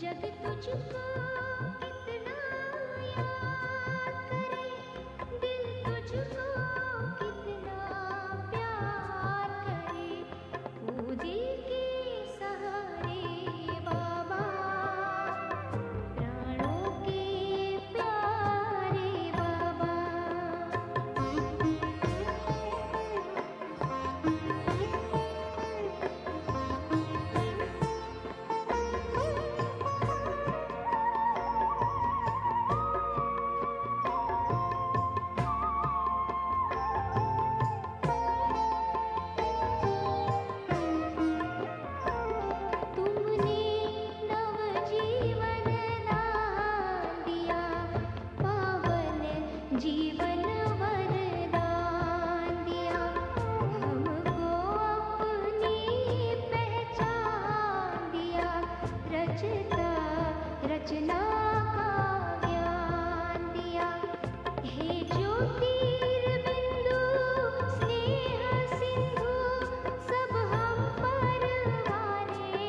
जग तुझको कितना याद करे, दिल तुझको कितना प्यार करे, वो दिल के सहारे बाबा, प्राणों के प्यारे बाबा। तुमने नवजीवन दान दिया, पावन जीवन वरदान दिया, हमको अपनी पहचान दिया, रचता रचना का ज्ञान दिया, हे ज्योतिर्बिंदु स्नेह सिंधु, सब हम पर वारे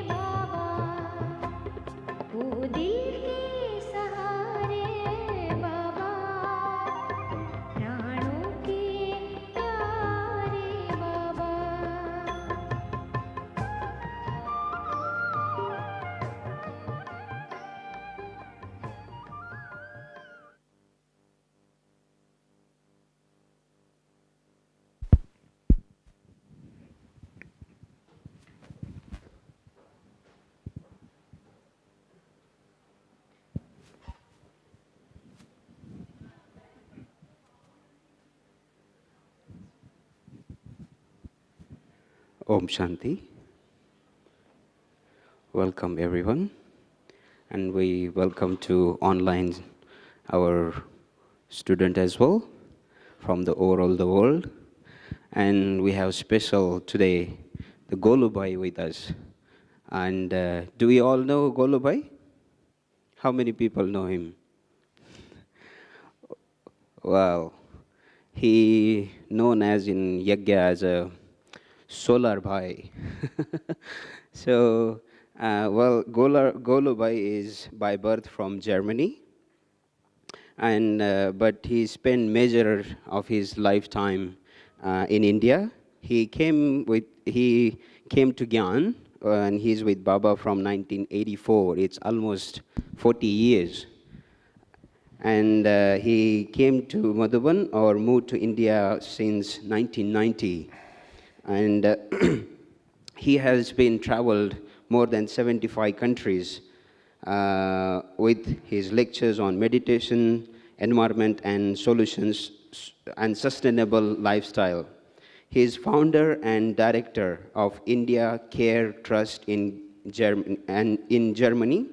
बाबा, वो दिल के सहारे बाबा, प्राणों के प्यारे बाबा। Om Shanti. Welcome everyone, and we welcome to online our student as well from the overall the world. And we have special today the Golo Bhai with us. And do we all know Golo Bhai? How many people know him? Well, he known as in Yagya as a solar Bhai. So, Golo Bhai is by birth from Germany, and but he spent major of his lifetime in India. He came to Gyan, and he's with Baba from 1984. It's almost 40 years. And he came to Madhuban or moved to India since 1990. And he has been traveled more than 75 countries with his lectures on meditation, environment and solutions and sustainable lifestyle. He is founder and director of India Care Trust in Germany,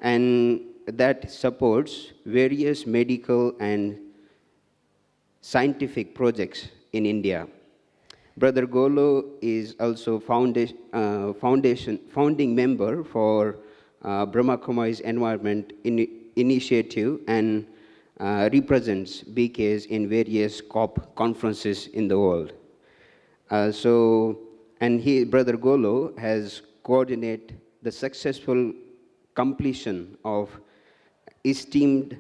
and that supports various medical and scientific projects in India. Brother Golo is also founding member for Brahma Kumari's Environment Initiative and represents BKs in various COP conferences in the world. Brother Golo has coordinated the successful completion of esteemed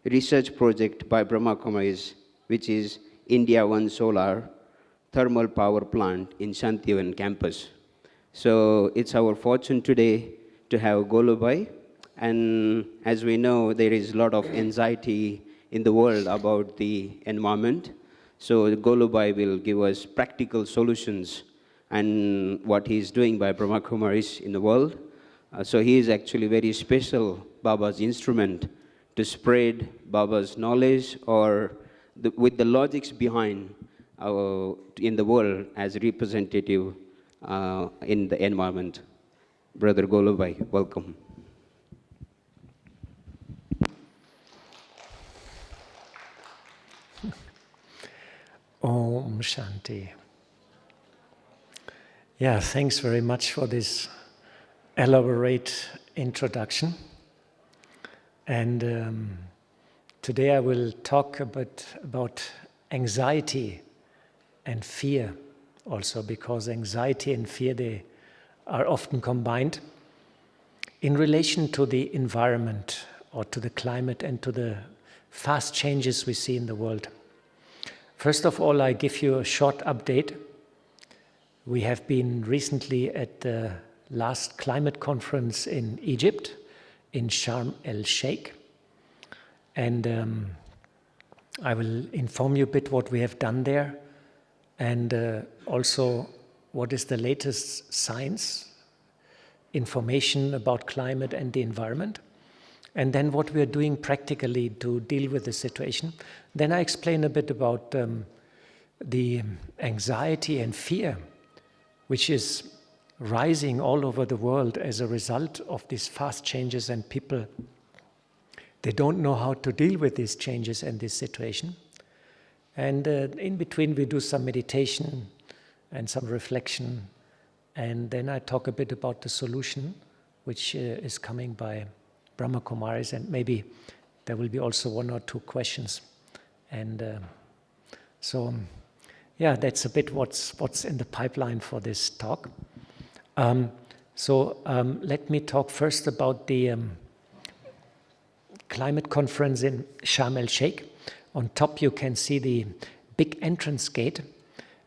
research project by Brahma Kumari's, which is India One Solar thermal power plant in Shantivan campus. So it's our fortune today to have Golo Bhai. And as we know, there is a lot of anxiety in the world about the environment. So Golo Bhai will give us practical solutions and what he is doing by Brahma Kumaris in the world. So he is actually very special Baba's instrument to spread Baba's knowledge or with the logics behind in the world as representative in the environment. Brother Golo Bhai, welcome. Om Shanti. Yeah, thanks very much for this elaborate introduction. And today I will talk a bit about anxiety and fear also, because anxiety and fear, they are often combined. In relation to the environment or to the climate and to the fast changes we see in the world. First of all, I give you a short update. We have been recently at the last climate conference in Egypt, in Sharm el-Sheikh. And I will inform you a bit what we have done there, and also what is the latest science information about climate and the environment, and then what we are doing practically to deal with the situation. Then I explain a bit about the anxiety and fear which is rising all over the world as a result of these fast changes, and people, they don't know how to deal with these changes and this situation. And in between we do some meditation and some reflection, and then I talk a bit about the solution, which is coming by Brahma Kumaris, and maybe there will be also one or two questions. And so, yeah, that's a bit what's in the pipeline for this talk. Let me talk first about the climate conference in Sharm el-Sheikh. On top you can see the big entrance gate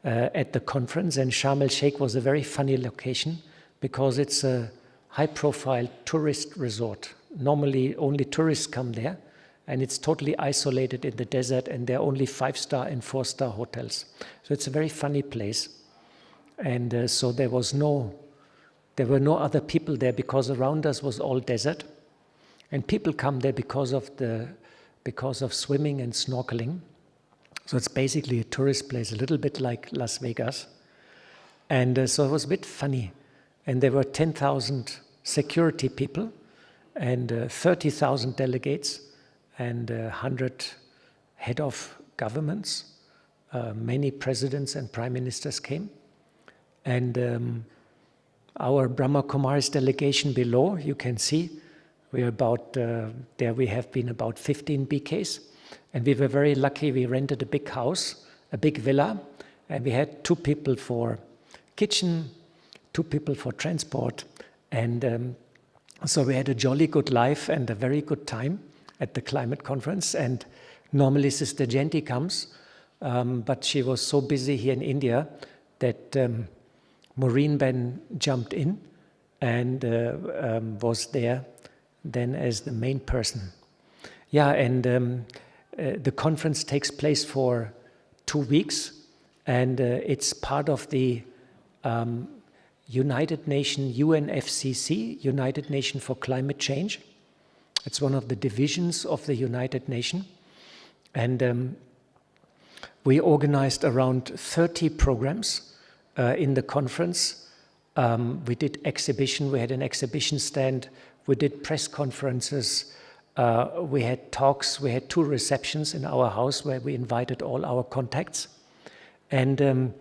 at the conference, and Sharm el-Sheikh was a very funny location because it's a high-profile tourist resort. Normally only tourists come there, and it's totally isolated in the desert, and there are only 5-star and 4-star hotels. So it's a very funny place. And so there were no other people there because around us was all desert. And people come there because of swimming and snorkeling. So it's basically a tourist place, a little bit like Las Vegas. And so it was a bit funny. And there were 10,000 security people and 30,000 delegates and 100 head of governments. Many presidents and prime ministers came. And our Brahma Kumaris delegation below, you can see, we are about, there we have been about 15 BKs. And we were very lucky, we rented a big house, a big villa, and we had 2 people for kitchen, 2 people for transport. And so we had a jolly good life and a very good time at the climate conference. And normally Sister Jayanti comes, but she was so busy here in India that Maureen Ben jumped in and was there then as the main person. Yeah, and the conference takes place for 2 weeks, and it's part of the United Nations, UNFCCC, United Nations for Climate Change. It's one of the divisions of the United Nations. And we organized around 30 programs in the conference. We did exhibition, we had an exhibition stand, we did press conferences, we had talks, we had 2 receptions in our house where we invited all our contacts. And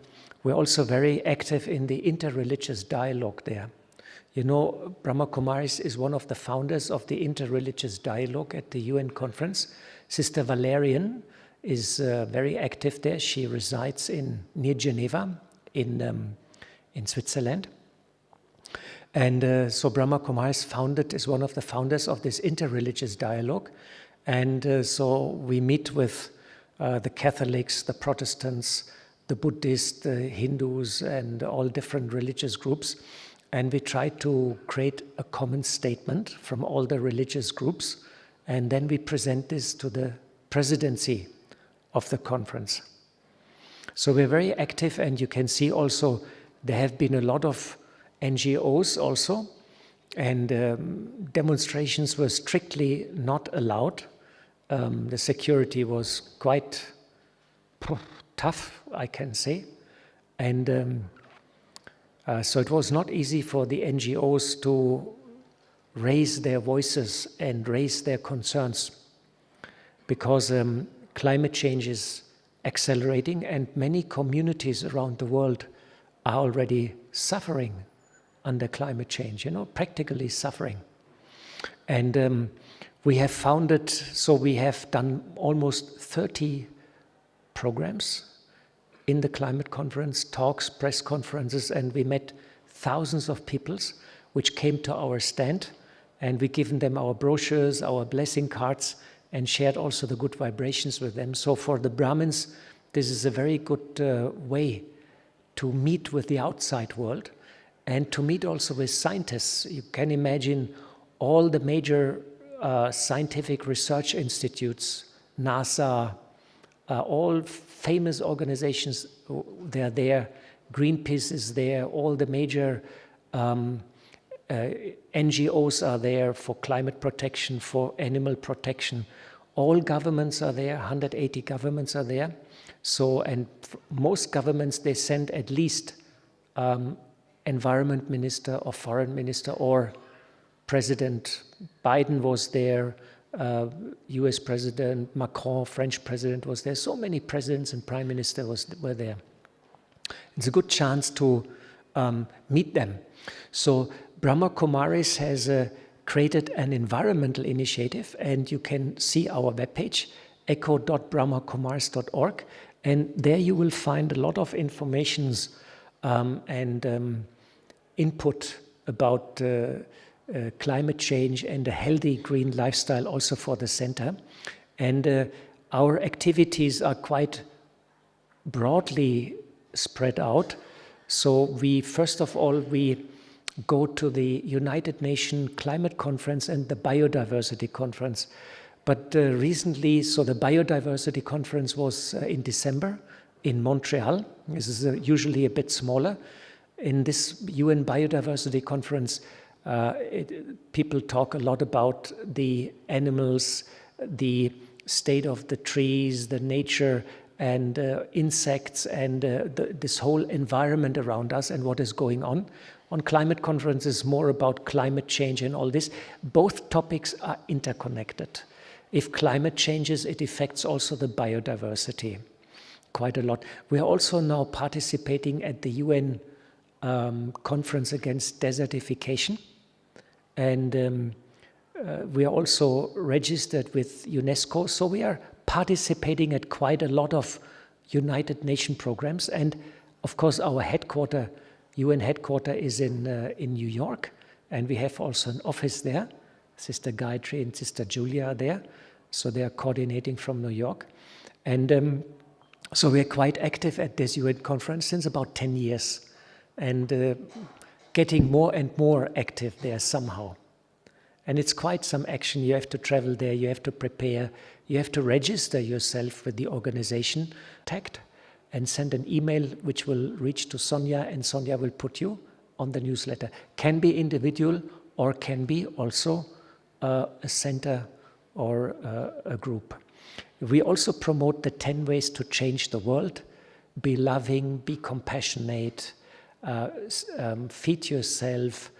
we're also very active in the interreligious dialogue there. You know, Brahma Kumaris is one of the founders of the interreligious dialogue at the UN conference. Sister Valerian is very active there. She resides near Geneva in Switzerland. And so Brahma Kumaris is one of the founders of this interreligious dialogue. And so we meet with the Catholics, the Protestants, the Buddhists, the Hindus, and all different religious groups. And we try to create a common statement from all the religious groups. And then we present this to the presidency of the conference. So we're very active, and you can see also there have been a lot of NGOs also, and demonstrations were strictly not allowed. The security was quite tough, I can say. And so it was not easy for the NGOs to raise their voices and raise their concerns, because climate change is accelerating, and many communities around the world are already suffering under climate change, practically suffering. And we have founded, so we have done almost 30 programs in the climate conference, talks, press conferences, and we met thousands of people which came to our stand And we given them our brochures, our blessing cards, and shared also the good vibrations with them. So for the Brahmins, this is a very good way to meet with the outside world and to meet also with scientists. You can imagine all the major scientific research institutes, NASA, all famous organizations, they're there. Greenpeace is there, all the major NGOs are there for climate protection, for animal protection. All governments are there, 180 governments are there. So, and most governments, they send at least environment minister or foreign minister, or President Biden was there, US President Macron, French president was there. So many presidents and prime ministers were there. It's a good chance to meet them. So Brahma Kumaris has created an environmental initiative, and you can see our webpage, echo.brahmakumaris.org, and there you will find a lot of informations and input about climate change and a healthy green lifestyle also for the center. And our activities are quite broadly spread out. So we, first of all, we go to the United Nations Climate Conference and the Biodiversity Conference. But recently, so the Biodiversity Conference was in December in Montreal. This is usually a bit smaller. In this UN Biodiversity Conference, people talk a lot about the animals, the state of the trees, the nature, and insects, and this whole environment around us and what is going on. On climate conferences, more about climate change and all this. Both topics are interconnected. If climate changes, it affects also the biodiversity quite a lot. We are also now participating at the UN conference against desertification. And we are also registered with UNESCO. So we are participating at quite a lot of United Nations programs. And of course, our headquarter, UN headquarter, is in New York. And we have also an office there. Sister Gayatri and Sister Julia are there. So they are coordinating from New York. And so we are quite active at this UN conference since about 10 years. And getting more and more active there somehow. And it's quite some action. You have to travel there, you have to prepare, you have to register yourself with the organization, tagged, and send an email which will reach to Sonia, and Sonia will put you on the newsletter. Can be individual or can be also a center or a group. We also promote the 10 ways to change the world. Be loving, be compassionate, feed yourself,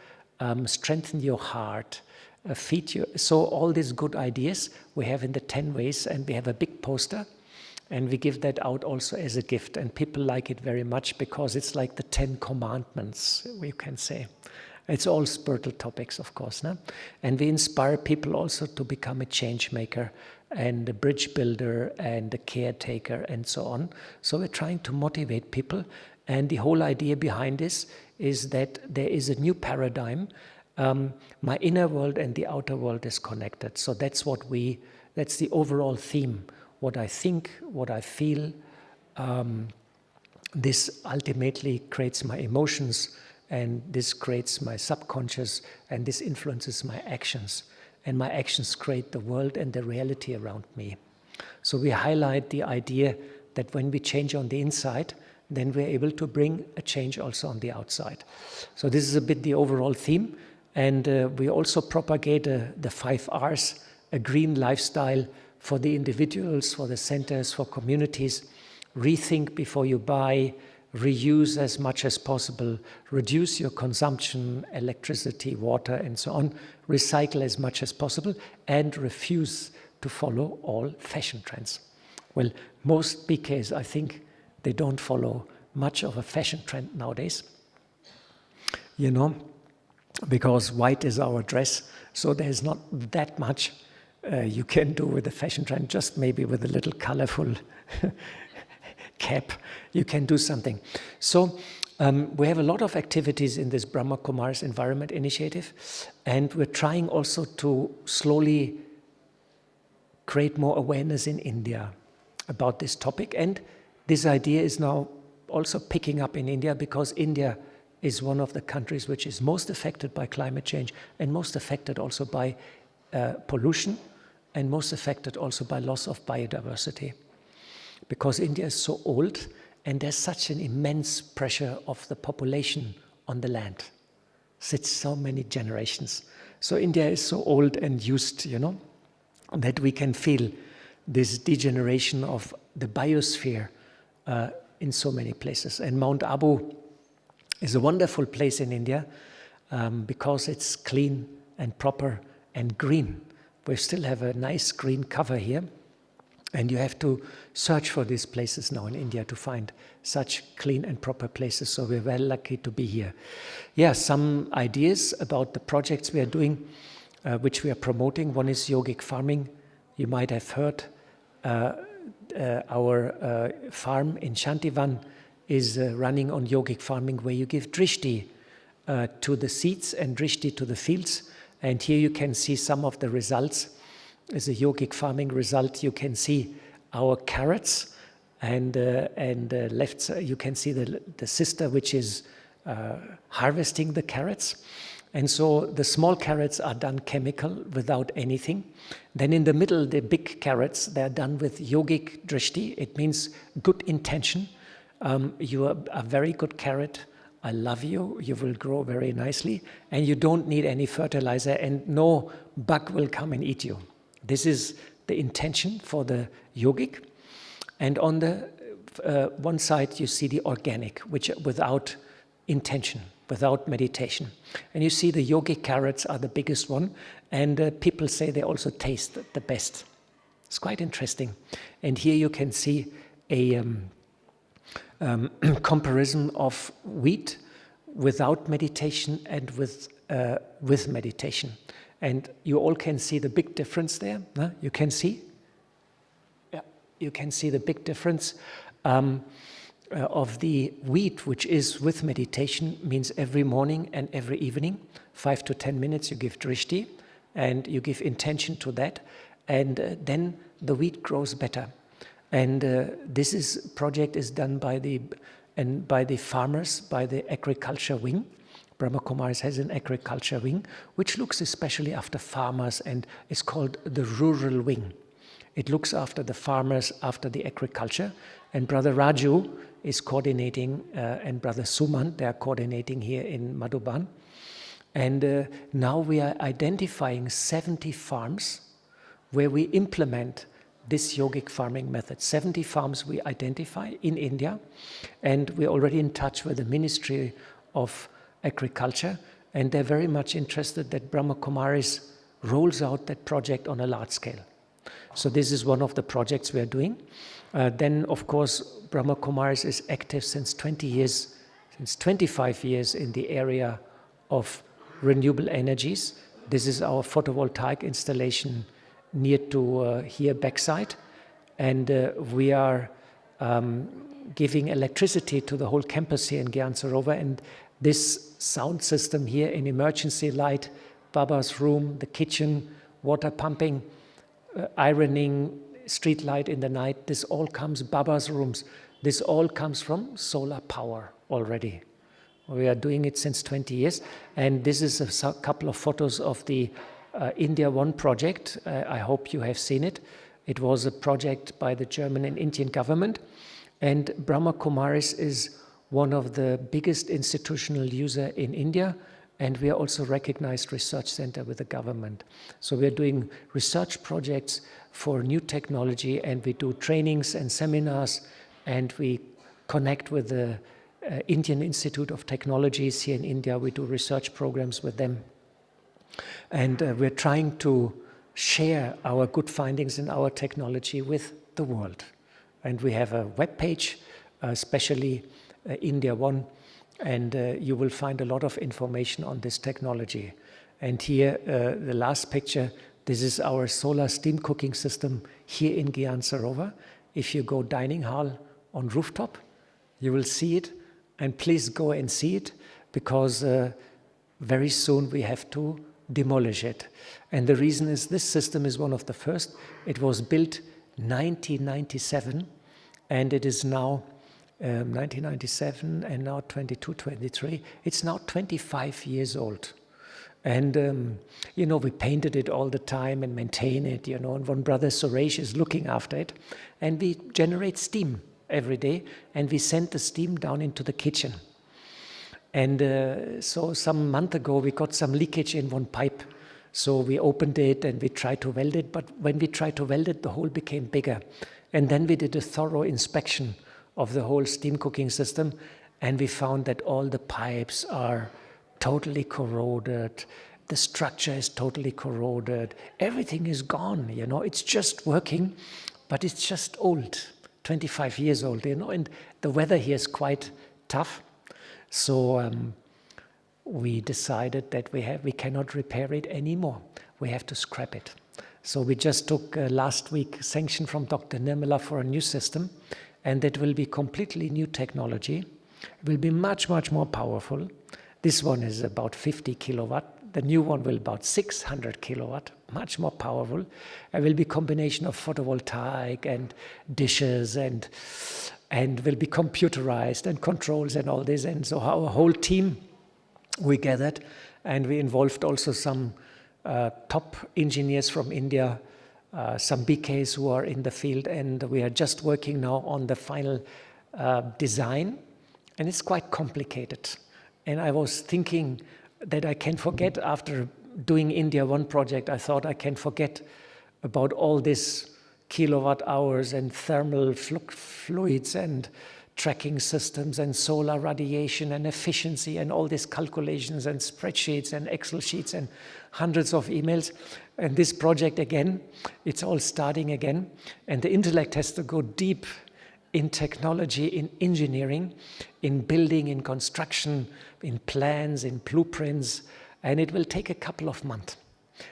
strengthen your heart, so all these good ideas we have in the 10 ways, and we have a big poster, and we give that out also as a gift, and people like it very much because it's like the 10 commandments, we can say. It's all spiritual topics, of course, no? And we inspire people also to become a change maker and a bridge builder and a caretaker and so on. So we're trying to motivate people. And the whole idea behind this is that there is a new paradigm. My inner world and the outer world is connected. So that's that's the overall theme. What I think, what I feel, this ultimately creates my emotions, and this creates my subconscious, and this influences my actions. And my actions create the world and the reality around me. So we highlight the idea that when we change on the inside, then we're able to bring a change also on the outside. So this is a bit the overall theme. And we also propagate the 5 R's, a green lifestyle for the individuals, for the centers, for communities. Rethink before you buy, reuse as much as possible, reduce your consumption, electricity, water, and so on, recycle as much as possible, and refuse to follow all fashion trends. Well, most BKs, I think, they don't follow much of a fashion trend nowadays, you know, because white is our dress, so there's not that much you can do with the fashion trend, just maybe with a little colorful cap, you can do something. So We have a lot of activities in this Brahma Kumaris Environment Initiative, and we're trying also to slowly create more awareness in India about this topic. And this idea is now also picking up in India, because India is one of the countries which is most affected by climate change and most affected also by pollution and most affected also by loss of biodiversity. Because India is so old and there's such an immense pressure of the population on the land. It's so many generations. So India is so old and used, that we can feel this degeneration of the biosphere in so many places. And Mount Abu is a wonderful place in India because it's clean and proper and green. We still have a nice green cover here, and you have to search for these places now in India to find such clean and proper places. So we're very lucky to be here. Yeah, some ideas about the projects we are doing, which we are promoting. One is yogic farming. You might have heard our farm in Shantivan is running on yogic farming, where you give drishti to the seeds and drishti to the fields. And here you can see some of the results. As a yogic farming result, you can see our carrots, and left side you can see the sister which is harvesting the carrots. And so the small carrots are done chemical without anything. Then in the middle, the big carrots, they're done with yogic drishti. It means good intention. You are a very good carrot. I love you. You will grow very nicely. And you don't need any fertilizer, and no bug will come and eat you. This is the intention for the yogic. And on the one side, you see the organic, which without intention, without meditation. And you see the yogic carrots are the biggest one, and people say they also taste the best. It's quite interesting. And here you can see a comparison of wheat without meditation and with meditation. And you all can see the big difference there. Huh? You can see? Yeah, you can see the big difference of the wheat, which is with meditation, means every morning and every evening, 5 to 10 minutes you give drishti, and you give intention to that, and then the wheat grows better. And this project is done by the farmers, by the agriculture wing. Brahma Kumaris has an agriculture wing, which looks especially after farmers, and is called the rural wing. It looks after the farmers, after the agriculture. And Brother Raju is coordinating, and Brother Suman, they are coordinating here in Madhuban. And now we are identifying 70 farms where we implement this yogic farming method. 70 farms we identify in India, and we're already in touch with the Ministry of Agriculture, and they're very much interested that Brahma Kumaris rolls out that project on a large scale. So this is one of the projects we are doing. Then, of course, Brahma Kumaris is active since 20 years, since 25 years in the area of renewable energies. This is our photovoltaic installation near to here backside, and we are giving electricity to the whole campus here in Gyan Sarovar. And this sound system here in emergency light, Baba's room, the kitchen, water pumping, ironing, street light in the night, this all comes, Baba's rooms, this all comes from solar power already. We are doing it since 20 years. And this is a couple of photos of the India One project. I hope you have seen it. It was a project by the German and Indian government. And Brahma Kumaris is one of the biggest institutional user in India, and we are also recognized research center with the government. So we are doing research projects for new technology, and we do trainings and seminars, and we connect with the Indian Institute of Technologies here in India. We do research programs with them. And we're trying to share our good findings in our technology with the world. And we have a web page, especially India One, and you will find a lot of information on this technology. And here, the last picture, this is our solar steam cooking system here in Gyan Sarovar. If you go dining hall on rooftop, you will see it. And please go and see it, because very soon we have to demolish it. And the reason is this system is one of the first. It was built 1997, and it is now 1997 and now 22, 23. It's now 25 years old. And, we painted it all the time and maintain it, and one brother, Suresh, is looking after it. And we generate steam every day, and we send the steam down into the kitchen. And so some month ago, we got some leakage in one pipe. So we opened it and we tried to weld it. But when we tried to weld it, the hole became bigger. And then we did a thorough inspection of the whole steam cooking system. And we found that all the pipes are totally corroded. The structure is totally corroded. Everything is gone, It's just working, but it's just old, 25 years old, And the weather here is quite tough. So we decided that we cannot repair it anymore. We have to scrap it. So we just took last week sanction from Dr. Nirmala for a new system, and that will be completely new technology. It will be much, much more powerful. This one is about 50 kilowatt. The new one will about 600 kilowatt, much more powerful. It will be combination of photovoltaic and dishes and will be computerized and controls and all this. And so our whole team, we gathered, and we involved also some top engineers from India, some BKs who are in the field, and we are just working now on the final design, and it's quite complicated. And I was thinking that I can forget, after doing India one project, I thought I can forget about all this kilowatt hours and thermal fluids and tracking systems and solar radiation and efficiency and all these calculations and spreadsheets and Excel sheets and hundreds of emails. And this project again, it's all starting again. And the intellect has to go deep in technology, in engineering, in building, in construction, in plans, in blueprints, and it will take a couple of months.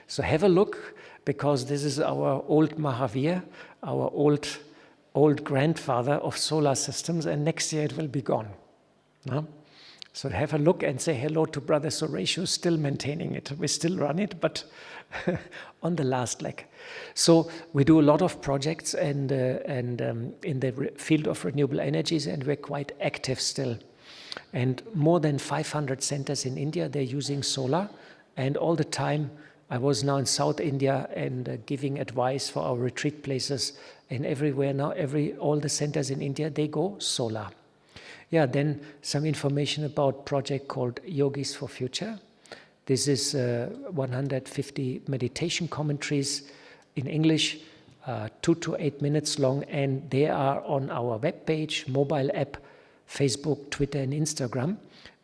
So have a look, because this is our old Mahavir, our old grandfather of solar systems, and next year it will be gone. No? So have a look and say hello to Brother Suresh, who's still maintaining it. We still run it, but on the last leg. So we do a lot of projects and in the field of renewable energies, and we're quite active still. And more than 500 centers in India, they're using solar. And all the time, I was now in South India and giving advice for our retreat places. And everywhere now, all the centers in India, they go solar. Yeah, then some information about project called Yogis for Future. This is 150 meditation commentaries in English, 2 to 8 minutes long, and they are on our webpage, mobile app, Facebook, Twitter, and Instagram.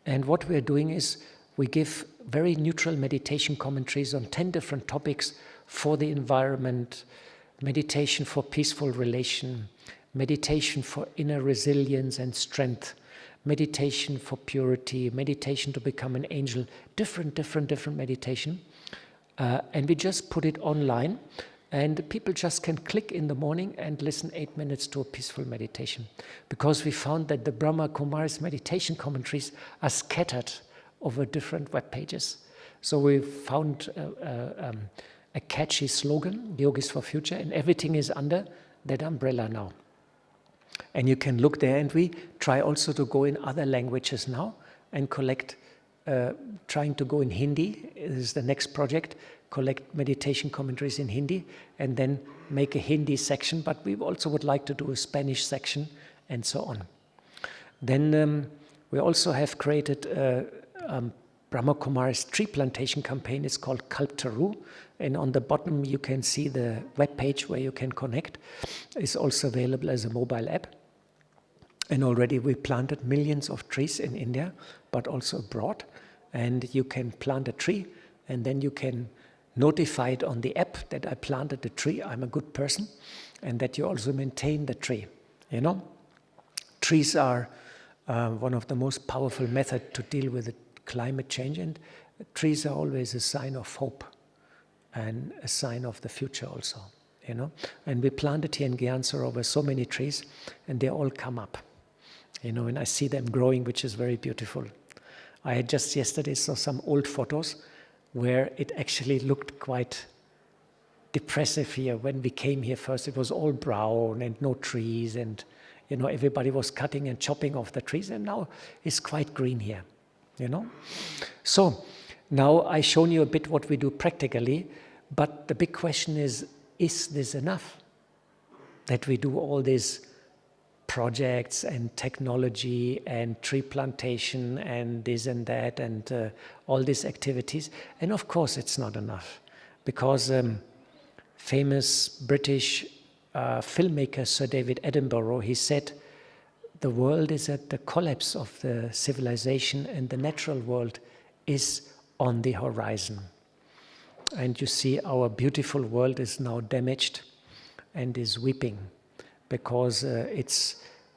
And what we're doing is we give very neutral meditation commentaries on 10 different topics for the environment, meditation for peaceful relation, meditation for inner resilience and strength, meditation for purity, meditation to become an angel, different meditation. And we just put it online, and people just can click in the morning and listen 8 minutes to a peaceful meditation. Because we found that the Brahma Kumaris meditation commentaries are scattered over different web pages. So we found a catchy slogan, Yogis for Future, and everything is under that umbrella now. And you can look there, and we try also to go in other languages now and collect, trying to go in Hindi. This is the next project, collect meditation commentaries in Hindi, and then make a Hindi section, but we also would like to do a Spanish section, and so on. Then we also have created Brahma Kumaris tree plantation campaign. It's called Kalptaru, and on the bottom you can see the web page where you can connect. It's also available as a mobile app. And already we planted millions of trees in India, but also abroad. And you can plant a tree, and then you can notify it on the app that I planted the tree, I'm a good person, and that you also maintain the tree. Trees are one of the most powerful methods to deal with the climate change, and trees are always a sign of hope and a sign of the future also, And we planted here in Gyan Sarovar so many trees, and they all come up, and I see them growing, which is very beautiful. I had just yesterday saw some old photos where it actually looked quite depressive here. When we came here first, it was all brown and no trees, and everybody was cutting and chopping off the trees, and now it's quite green here, So now I've shown you a bit what we do practically, but the big question is this enough? That we do all these projects and technology and tree plantation and this and that and all these activities. And of course it's not enough, because famous British filmmaker Sir David Attenborough, he said, the world is at the collapse of the civilization and the natural world is on the horizon. And you see our beautiful world is now damaged and is weeping, because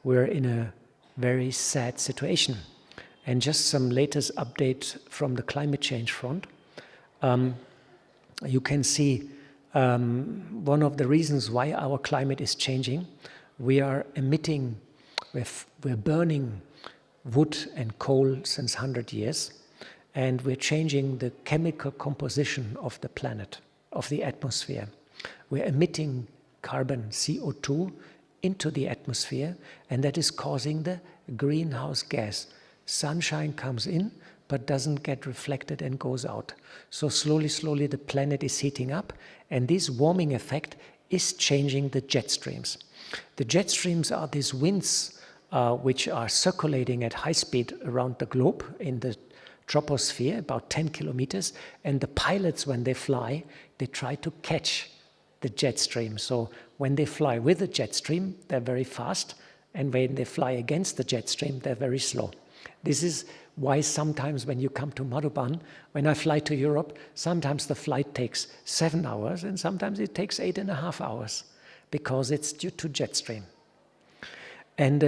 we're in a very sad situation. And just some latest update from the climate change front. You can see one of the reasons why our climate is changing. We are emitting, we're burning wood and coal since 100 years, and we're changing the chemical composition of the planet, of the atmosphere. We're emitting carbon, CO2, into the atmosphere, and that is causing the greenhouse gas. Sunshine comes in, but doesn't get reflected and goes out. So slowly, the planet is heating up, and this warming effect is changing the jet streams. The jet streams are these winds which are circulating at high speed around the globe in the troposphere, about 10 kilometers, and the pilots, when they fly, they try to catch the jet stream. So when they fly with the jet stream, they're very fast, and when they fly against the jet stream, they're very slow. This is why sometimes when you come to Madhuban, when I fly to Europe, sometimes the flight takes 7 hours, and sometimes it takes 8.5 hours, because it's due to jet stream. And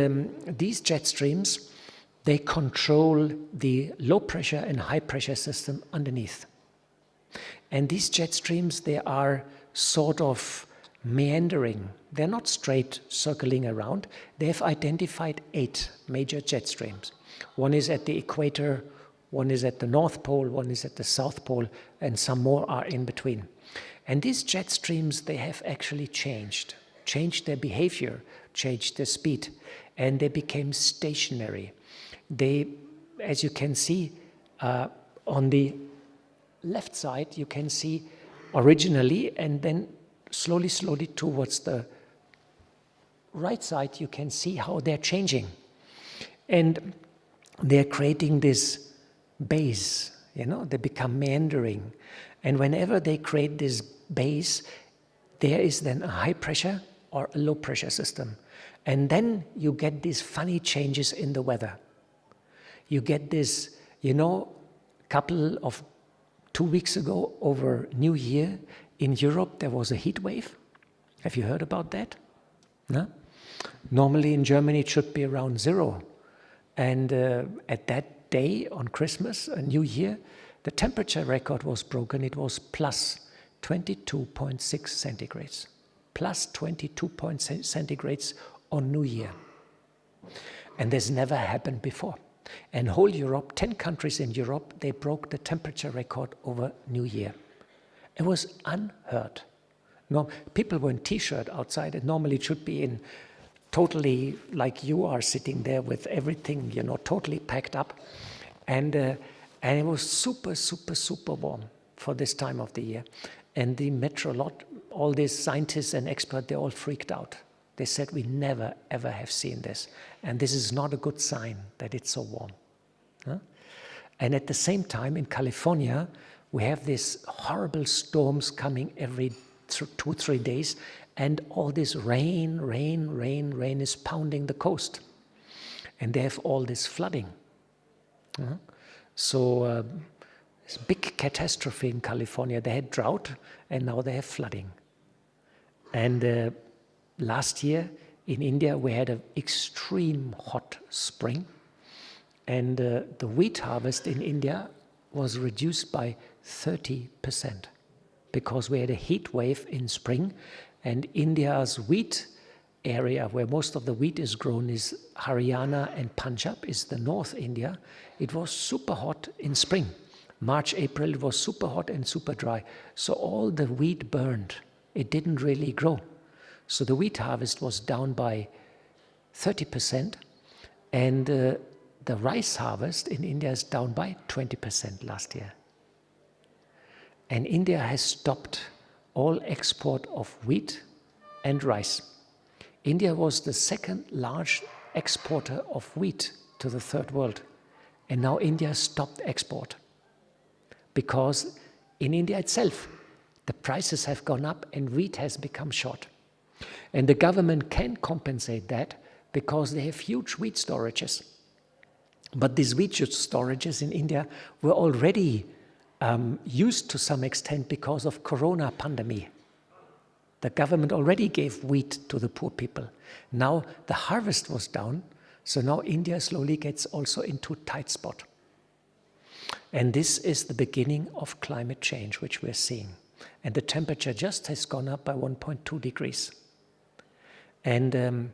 these jet streams, they control the low pressure and high pressure system underneath. And these jet streams, they are sort of meandering. They're not straight circling around. They have identified 8 major jet streams. One is at the equator, one is at the North Pole, one is at the South Pole, and some more are in between. And these jet streams, they have actually changed their behavior, changed their speed, and they became stationary. They, as you can see, on the left side, you can see originally, and then slowly towards the right side, you can see how they're changing. And they're creating this base, they become meandering. And whenever they create this base, there is then a high pressure or a low pressure system. And then you get these funny changes in the weather. You get this, couple of 2 weeks ago over New Year in Europe, there was a heat wave. Have you heard about that? No? Normally in Germany it should be around 0. And at that day on Christmas, New Year, the temperature record was broken. It was plus 22.6 centigrades. Plus 22 centigrades on New Year. And this never happened before. And whole Europe, 10 countries in Europe, they broke the temperature record over New Year. It was unheard. No, people were in T-shirt outside, and normally it should be in totally like you are sitting there with everything, totally packed up. And it was super warm for this time of the year. And the all these scientists and experts, they all freaked out. They said, we never, ever have seen this. And this is not a good sign that it's so warm. Huh? And at the same time, in California, we have these horrible storms coming every 2-3 days, and all this rain is pounding the coast. And they have all this flooding. So it's a big catastrophe in California. They had drought, and now they have flooding. And last year in India, we had an extreme hot spring, and the wheat harvest in India was reduced by 30% because we had a heat wave in spring, and India's wheat area where most of the wheat is grown is Haryana and Punjab, is the North India. It was super hot in spring. March, April, it was super hot and super dry. So all the wheat burned. It didn't really grow. So the wheat harvest was down by 30%, and the rice harvest in India is down by 20% last year. And India has stopped all export of wheat and rice. India was the second large exporter of wheat to the third world. And now India stopped export because in India itself, the prices have gone up and wheat has become short. And the government can compensate that because they have huge wheat storages. But these wheat storages in India were already used to some extent because of Corona pandemic. The government already gave wheat to the poor people. Now the harvest was down, so now India slowly gets also into a tight spot. And this is the beginning of climate change, which we're seeing. And the temperature just has gone up by 1.2 degrees. And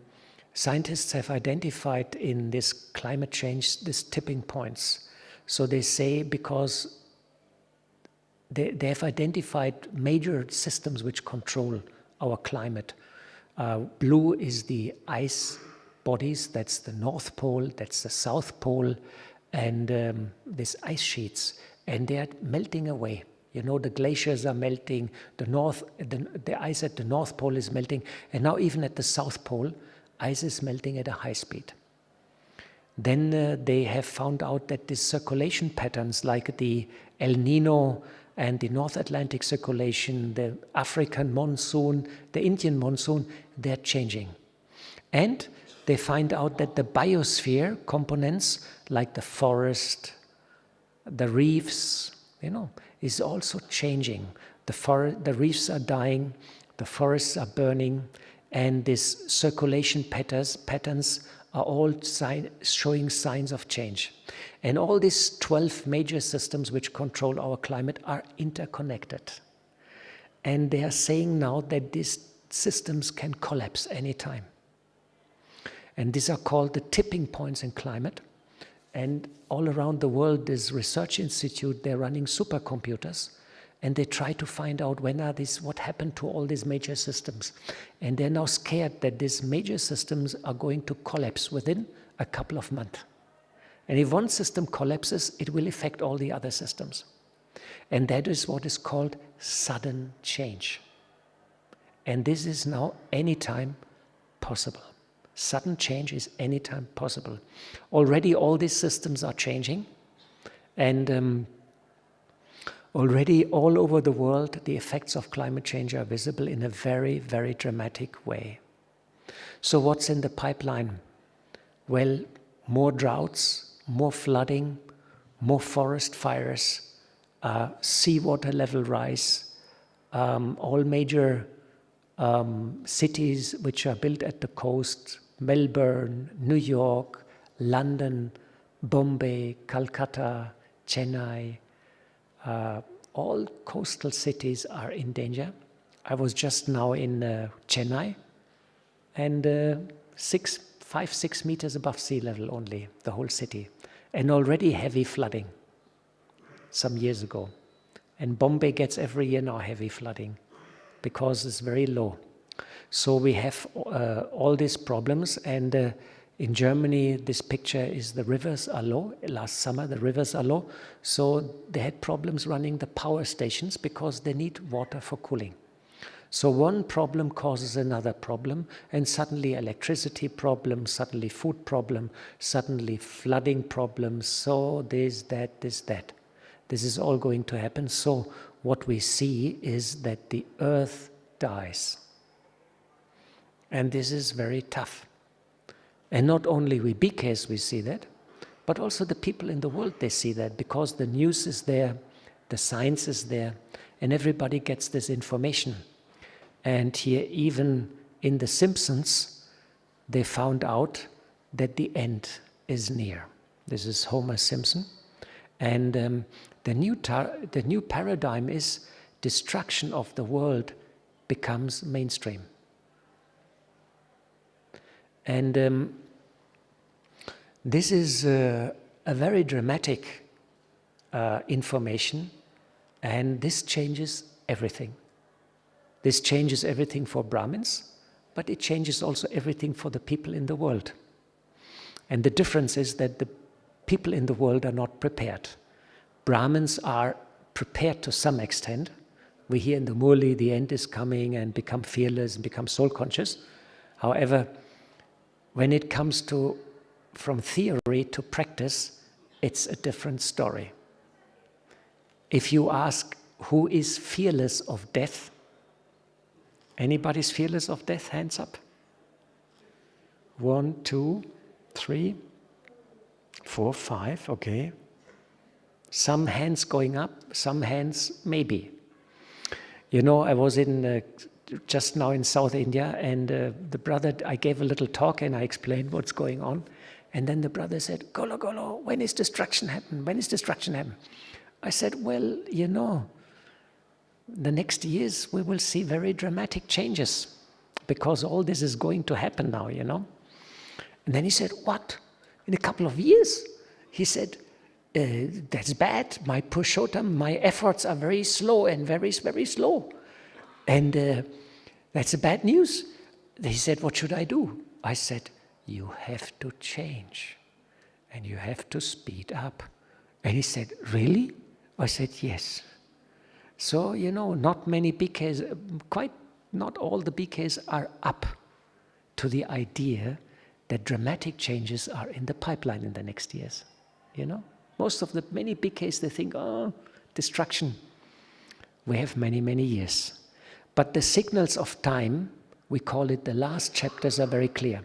scientists have identified in this climate change these tipping points. So they say because they have identified major systems which control our climate. Blue is the ice bodies, that's the North Pole, that's the South Pole, and these ice sheets, and they are melting away. You know, the glaciers are melting, the ice at the North Pole is melting, and now even at the South Pole, ice is melting at a high speed. Then they have found out that these circulation patterns like the El Nino and the North Atlantic circulation, the African monsoon, the Indian monsoon, they're changing. And they find out that the biosphere components like the forest, the reefs, you know, is also changing. The reefs are dying, the forests are burning, and these circulation patterns are all showing signs of change. And all these 12 major systems which control our climate are interconnected. And they are saying now that these systems can collapse anytime. And these are called the tipping points in climate. And all around the world, this research institute, they're running supercomputers, and they try to find out what happened to all these major systems. And they're now scared that these major systems are going to collapse within a couple of months. And if one system collapses, it will affect all the other systems. And that is what is called sudden change. And this is now anytime possible. Sudden change is anytime possible. Already all these systems are changing, and already all over the world the effects of climate change are visible in a very, very dramatic way. So what's in the pipeline? Well, more droughts, more flooding, more forest fires, seawater level rise, all major cities which are built at the coast, Melbourne, New York, London, Bombay, Calcutta, Chennai, all coastal cities are in danger. I was just now in Chennai, and 5-6 meters above sea level only, the whole city, and already heavy flooding some years ago. And Bombay gets every year now heavy flooding because it's very low. So we have all these problems, and in Germany, this picture is the rivers are low. Last summer, the rivers are low. So they had problems running the power stations because they need water for cooling. So one problem causes another problem, and suddenly electricity problem, suddenly food problem, suddenly flooding problems. So this, that, this, that. This is all going to happen. So what we see is that the earth dies. And this is very tough. And not only we BKs we see that, but also the people in the world, they see that because the news is there, the science is there, and everybody gets this information. And here, even in The Simpsons, they found out that the end is near. This is Homer Simpson. And the new paradigm is destruction of the world becomes mainstream. And this is a very dramatic information, and this changes everything. This changes everything for Brahmins, but it changes also everything for the people in the world. And the difference is that the people in the world are not prepared. Brahmins are prepared to some extent. We hear in the Murli, the end is coming, and become fearless and become soul conscious. However, when it comes to from theory to practice, it's a different story. If you ask who is fearless of death, anybody's fearless of death? Hands up. 1, 2, 3, 4, 5, okay. Some hands going up, some hands maybe. You know, I was in just now in South India, and the brother, I gave a little talk and I explained what's going on. And then the brother said, Golo, Golo, when is destruction happen? When is destruction happen? I said, well, you know, the next years we will see very dramatic changes because all this is going to happen now, you know. And then he said, what? In a couple of years? He said, that's bad. My Purushottam, my efforts are very slow and very, very slow. And that's a bad news. He said, what should I do? I said, you have to change and you have to speed up. And he said, really? I said, yes. So, you know, not many BKs, quite not all the BKs are up to the idea that dramatic changes are in the pipeline in the next years, you know? Most of the many BKs, they think, oh, destruction. We have many, many years. But the signals of time, we call it the last chapters, are very clear.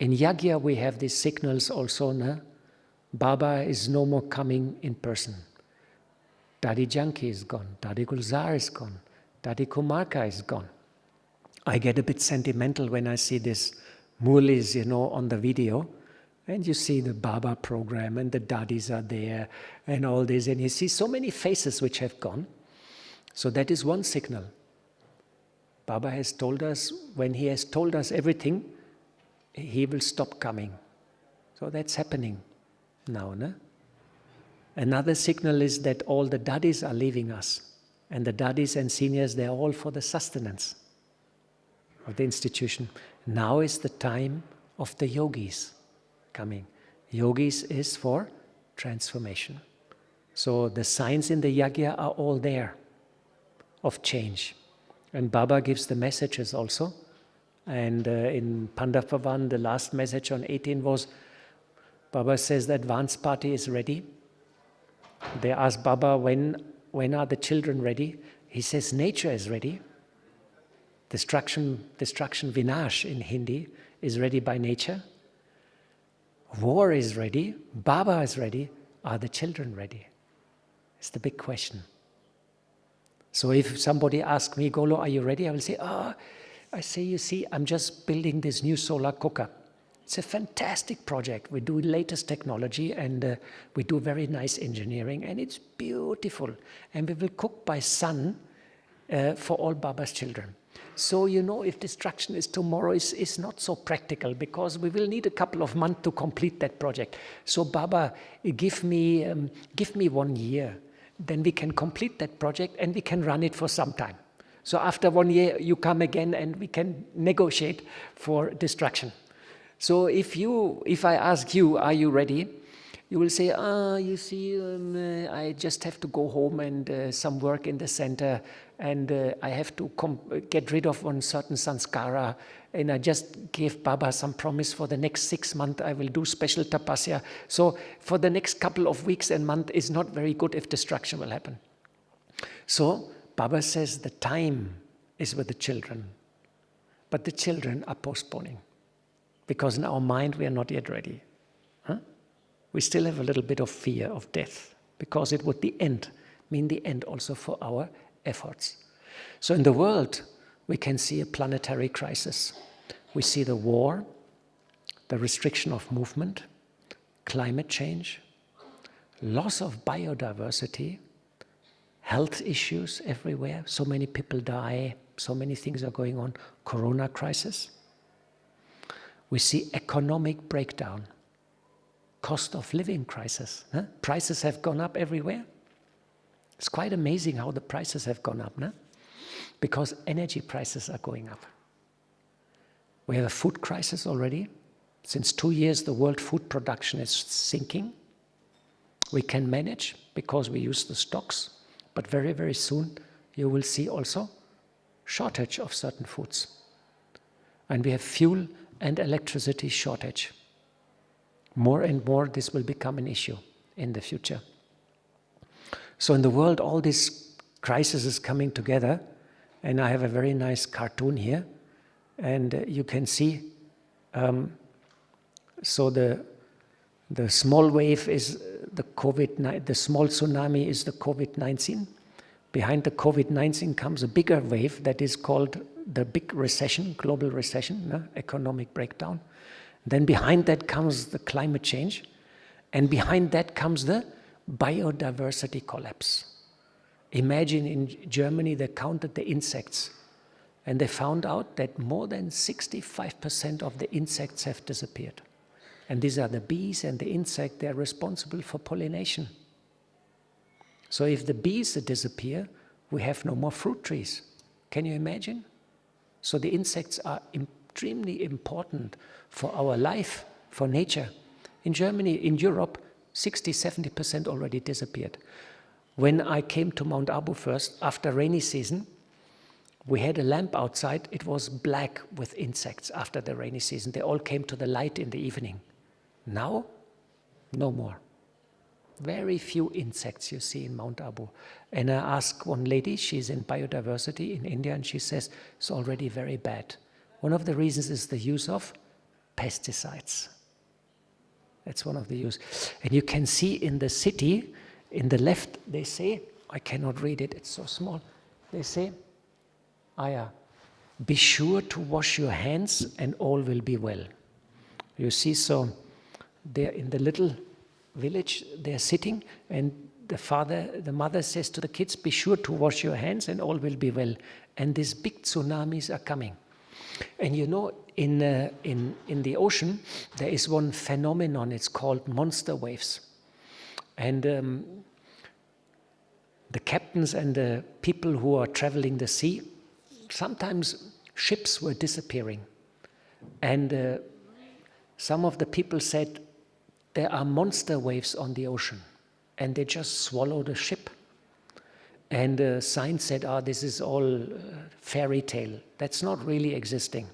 In Yagya, we have these signals also, no? Baba is no more coming in person. Dadi Janki is gone. Dadi Gulzar is gone. Dadi Kumarka is gone. I get a bit sentimental when I see this Murlis, you know, on the video. And you see the Baba program and the Dadis are there and all this. And you see so many faces which have gone. So that is one signal. Baba has told us, when he has told us everything, he will stop coming. So that's happening now, no? Another signal is that all the Dadis are leaving us. And the Dadis and seniors, they're all for the sustenance of the institution. Now is the time of the yogis coming. Yogis is for transformation. So the signs in the Yagya are all there of change. And Baba gives the messages also. And in Pandapavan, the last message on 18 was, Baba says the advance party is ready. They ask Baba, when are the children ready? He says nature is ready. Destruction, vinash in Hindi, is ready by nature. War is ready. Baba is ready. Are the children ready? It's the big question. So if somebody asks me, Golo, are you ready? I will say, I say, you see, I'm just building this new solar cooker. It's a fantastic project. We do latest technology and we do very nice engineering and it's beautiful. And we will cook by sun for all Baba's children. So, you know, if destruction is tomorrow, is not so practical because we will need a couple of months to complete that project. So, Baba, give me 1 year. Then we can complete that project and we can run it for some time. So after 1 year, you come again and we can negotiate for destruction. So if I ask you, are you ready? You will say, you see, I just have to go home and some work in the center and I have to get rid of one certain sanskara and I just gave Baba some promise for the next 6 months I will do special tapasya. So for the next couple of weeks and month is not very good if destruction will happen. So Baba says the time is with the children, but the children are postponing because in our mind we are not yet ready. We still have a little bit of fear of death because it would mean the end also for our efforts. So in the world, we can see a planetary crisis. We see the war, the restriction of movement, climate change, loss of biodiversity, health issues everywhere. So many people die, so many things are going on. Corona crisis. We see economic breakdown, cost of living crisis. Prices have gone up everywhere. It's quite amazing how the prices have gone up, because energy prices are going up. We have a food crisis already. Since 2 years, the world food production is sinking. We can manage because we use the stocks, but very, very soon you will see also shortage of certain foods. And we have fuel and electricity shortage. More and more this will become an issue in the future. So in the world, all these crises is coming together, and I have a very nice cartoon here, and you can see, so the small wave is the the small tsunami is the COVID-19. Behind the COVID-19 comes a bigger wave that is called the big recession, global recession, economic breakdown. Then behind that comes the climate change, and behind that comes the biodiversity collapse. Imagine in Germany they counted the insects, and they found out that more than 65% of the insects have disappeared. And these are the bees and the insect, they're responsible for pollination. So if the bees disappear, we have no more fruit trees. Can you imagine? So the insects are extremely important for our life, for nature. In Germany, in Europe, 60-70% already disappeared. When I came to Mount Abu first, after rainy season, we had a lamp outside. It was black with insects after the rainy season. They all came to the light in the evening. Now, no more. Very few insects you see in Mount Abu. And I asked one lady, she's in biodiversity in India, and she says it's already very bad. One of the reasons is the use of pesticides. That's one of the use. And you can see in the city, in the left, they say, I cannot read it, it's so small. They say, be sure to wash your hands and all will be well. You see, so they're in the little village, they're sitting, and the mother says to the kids, be sure to wash your hands and all will be well. And these big tsunamis are coming. And you know, in the ocean, there is one phenomenon, it's called monster waves. And the captains and the people who are traveling the sea, sometimes ships were disappearing. And some of the people said, there are monster waves on the ocean, and they just swallow the ship. And science said, this is all fairy tale. That's not really existing.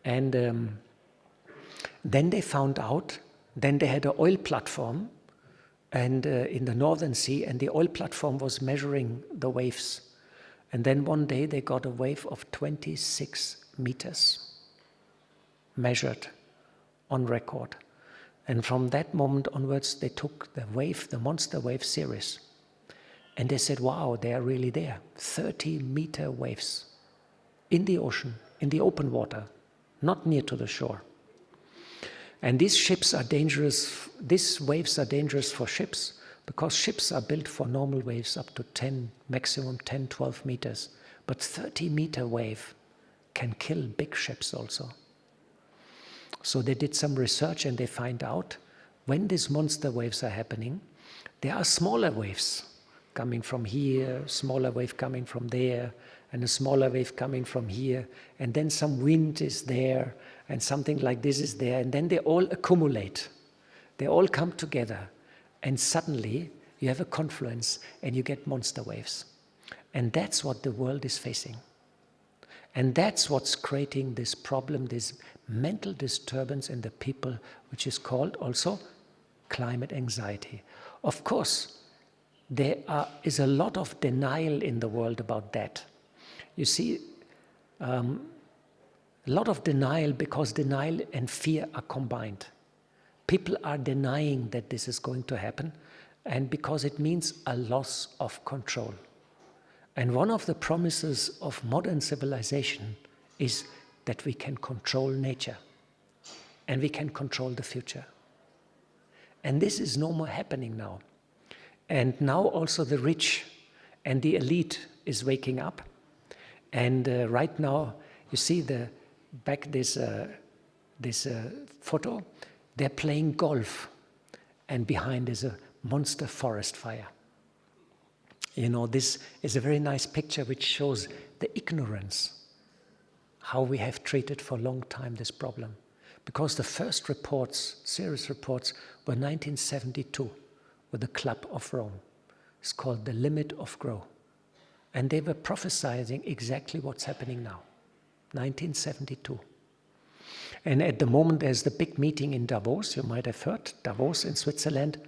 And then they found out, then they had an oil platform and in the Northern Sea, and the oil platform was measuring the waves. And then one day they got a wave of 26 meters measured on record. And from that moment onwards, they took the wave, the monster wave, serious. And they said, wow, they are really there. 30-meter waves in the ocean, in the open water, not near to the shore. And these ships are dangerous, these waves are dangerous for ships, because ships are built for normal waves up to 10, maximum 10, 12 meters. But 30-meter wave can kill big ships also. So they did some research and they find out when these monster waves are happening, there are smaller waves coming from here, smaller wave coming from there, and a smaller wave coming from here, and then some wind is there, and something like this is there, and then they all accumulate. They all come together, and suddenly you have a confluence and you get monster waves. And that's what the world is facing. And that's what's creating this problem, this mental disturbance in the people, which is called also climate anxiety. Of course, there is a lot of denial in the world about that. You see, a lot of denial, because denial and fear are combined. People are denying that this is going to happen, and because it means a loss of control. And one of the promises of modern civilization is that we can control nature and we can control the future. And this is no more happening now. And now also the rich and the elite is waking up. And right now, you see back this this photo, they're playing golf, and behind is a monster forest fire. You know, this is a very nice picture which shows the ignorance, how we have treated for a long time this problem. Because the first reports, serious reports, were 1972 with the Club of Rome. It's called The Limit of Growth. And they were prophesying exactly what's happening now, 1972. And at the moment there's the big meeting in Davos, you might have heard, Davos in Switzerland,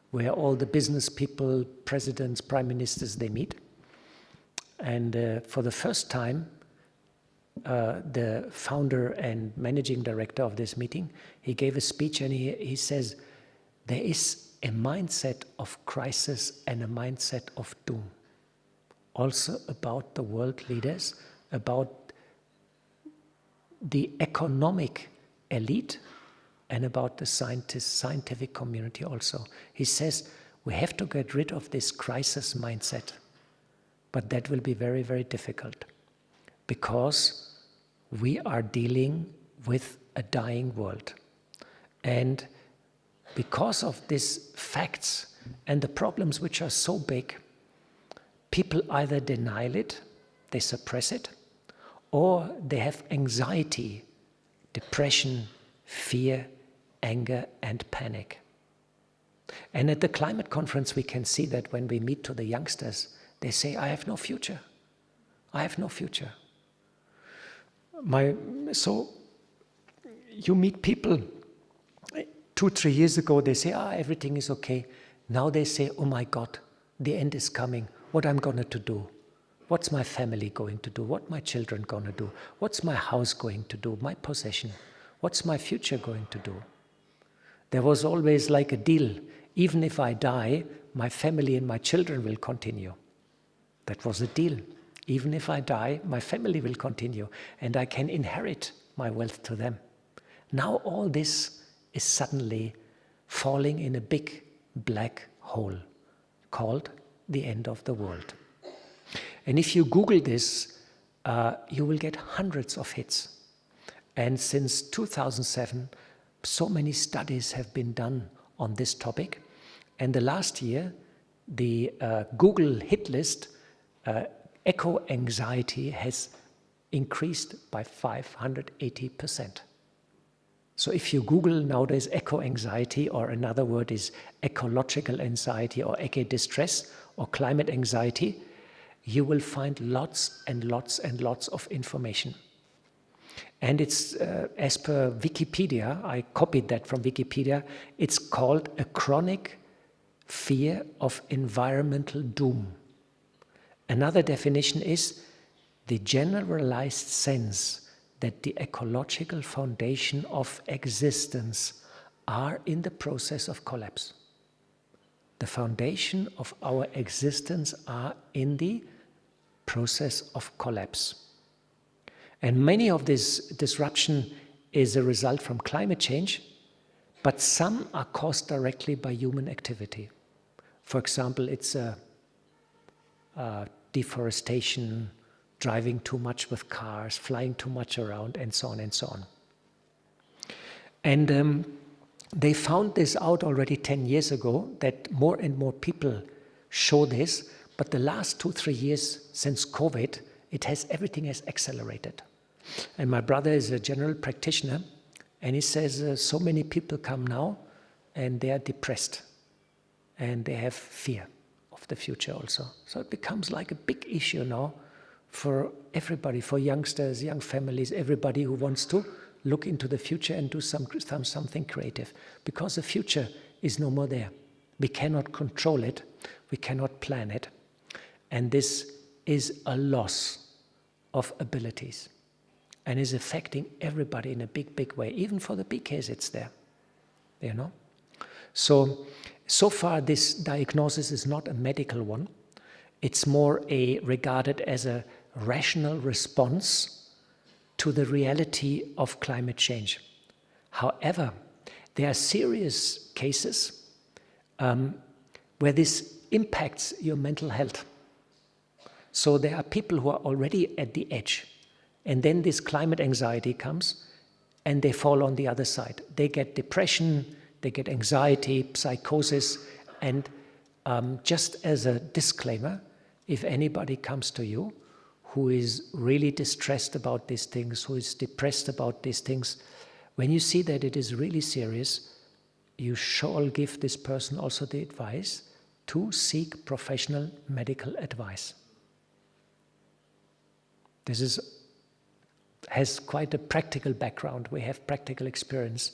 where all the business people, presidents, prime ministers, they meet. And for the first time, the founder and managing director of this meeting, he gave a speech and he says, there is a mindset of crisis and a mindset of doom. Also about the world leaders, about the economic elite, and about the scientific community also. He says, we have to get rid of this crisis mindset, but that will be very, very difficult, because we are dealing with a dying world. And because of these facts and the problems which are so big, people either deny it, they suppress it, or they have anxiety, depression, fear, anger, and panic. And at the climate conference, we can see that when we meet to the youngsters, they say, I have no future. I have no future. So you meet people 2-3 years ago, they say, everything is okay. Now they say, oh my God, the end is coming. What I'm going to do? What's my family going to do? What my children going to do? What's my house going to do? My possession? What's my future going to do? There was always like a deal. Even if I die, my family and my children will continue. That was a deal. Even if I die, my family will continue, and I can inherit my wealth to them. Now all this is suddenly falling in a big black hole called the end of the world. And if you Google this, you will get hundreds of hits. And since 2007, so many studies have been done on this topic. And the last year, the Google hit list, eco-anxiety has increased by 580%. So if you Google nowadays eco-anxiety, or another word is ecological anxiety or eco-distress or climate anxiety, you will find lots and lots and lots of information. And it's, as per Wikipedia, I copied that from Wikipedia, it's called a chronic fear of environmental doom. Another definition is the generalized sense that the ecological foundation of existence are in the process of collapse. The foundation of our existence are in the process of collapse. And many of this disruption is a result from climate change, but some are caused directly by human activity. For example, it's deforestation, driving too much with cars, flying too much around, and so on and so on. And they found this out already 10 years ago, that more and more people show this, but the last 2-3 years since COVID, everything has accelerated. And my brother is a general practitioner, and he says so many people come now and they are depressed and they have fear of the future also. So it becomes like a big issue now for everybody, for youngsters, young families, everybody who wants to look into the future and do something creative, because the future is no more there. We cannot control it, we cannot plan it, and this is a loss of abilities and is affecting everybody in a big, big way. Even for the BKs it's there, you know. So far this diagnosis is not a medical one. It's more regarded as a rational response to the reality of climate change. However, there are serious cases where this impacts your mental health. So there are people who are already at the edge, and then this climate anxiety comes, and they fall on the other side. They get depression, they get anxiety, psychosis, and just as a disclaimer, if anybody comes to you who is really distressed about these things, who is depressed about these things, when you see that it is really serious, you shall give this person also the advice to seek professional medical advice. This has quite a practical background. We have practical experience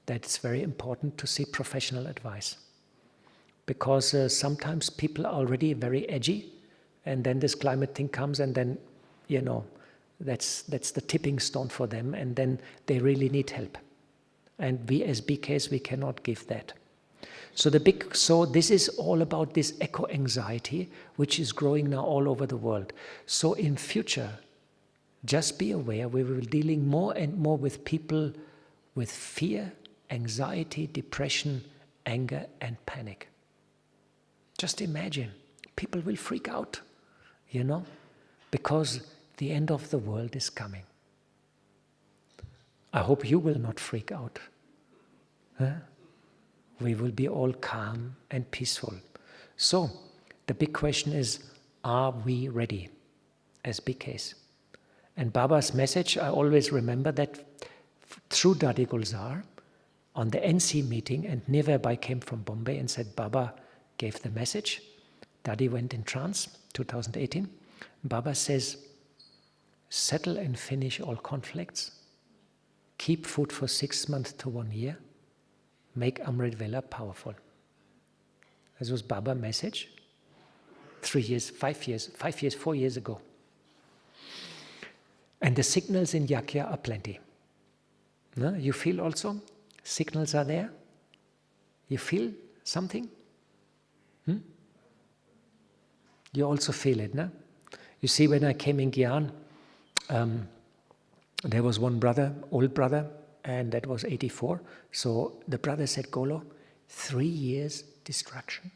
that it's very important to seek professional advice. Because sometimes people are already very edgy, and then this climate thing comes, and then, that's the tipping stone for them, and then they really need help. And we as BKs, we cannot give that. So this is all about this eco-anxiety, which is growing now all over the world. So in future, just be aware, we will be dealing more and more with people with fear, anxiety, depression, anger, and panic. Just imagine, people will freak out, because the end of the world is coming. I hope you will not freak out. Huh? We will be all calm and peaceful. So, the big question is, are we ready as BKs? And Baba's message, I always remember that through Dadi Gulzar, on the NC meeting, and Nirvabai came from Bombay and said, Baba gave the message. Dadi went in trance, 2018. Baba says, settle and finish all conflicts, keep food for 6 months to 1 year, make Amrit Vela powerful. This was Baba's message 4 years ago. And the signals in Yagya are plenty. No? You feel also? Signals are there? You feel something? You also feel it, no? You see, when I came in Gyan, there was one brother, old brother, and that was 84. So the brother said, Golo, 3 years destruction.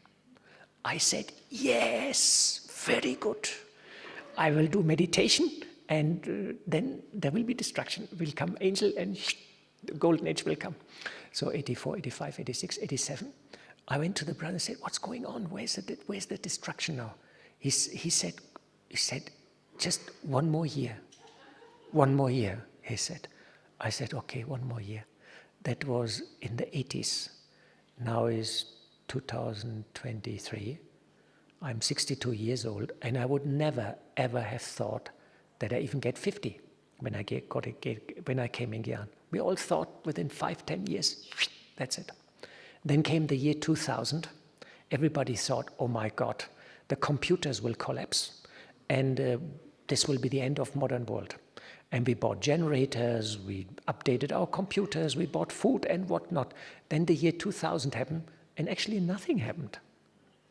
I said, yes, very good. I will do meditation, and then there will be destruction. Will come angel, and the golden age will come. So 84, 85, 86, 87. I went to the brother and said, what's going on? Where's the destruction now? He said, just 1 more year. 1 more year, he said. I said, okay, 1 more year. That was in the 80s. Now is 2023. I'm 62 years old, and I would never, ever have thought that I even get 50 when I came in Gyan. We all thought within 5-10 years, that's it. Then came the year 2000. Everybody thought, oh my God, the computers will collapse, and this will be the end of modern world. And we bought generators, we updated our computers, we bought food and whatnot. Then the year 2000 happened, and actually nothing happened.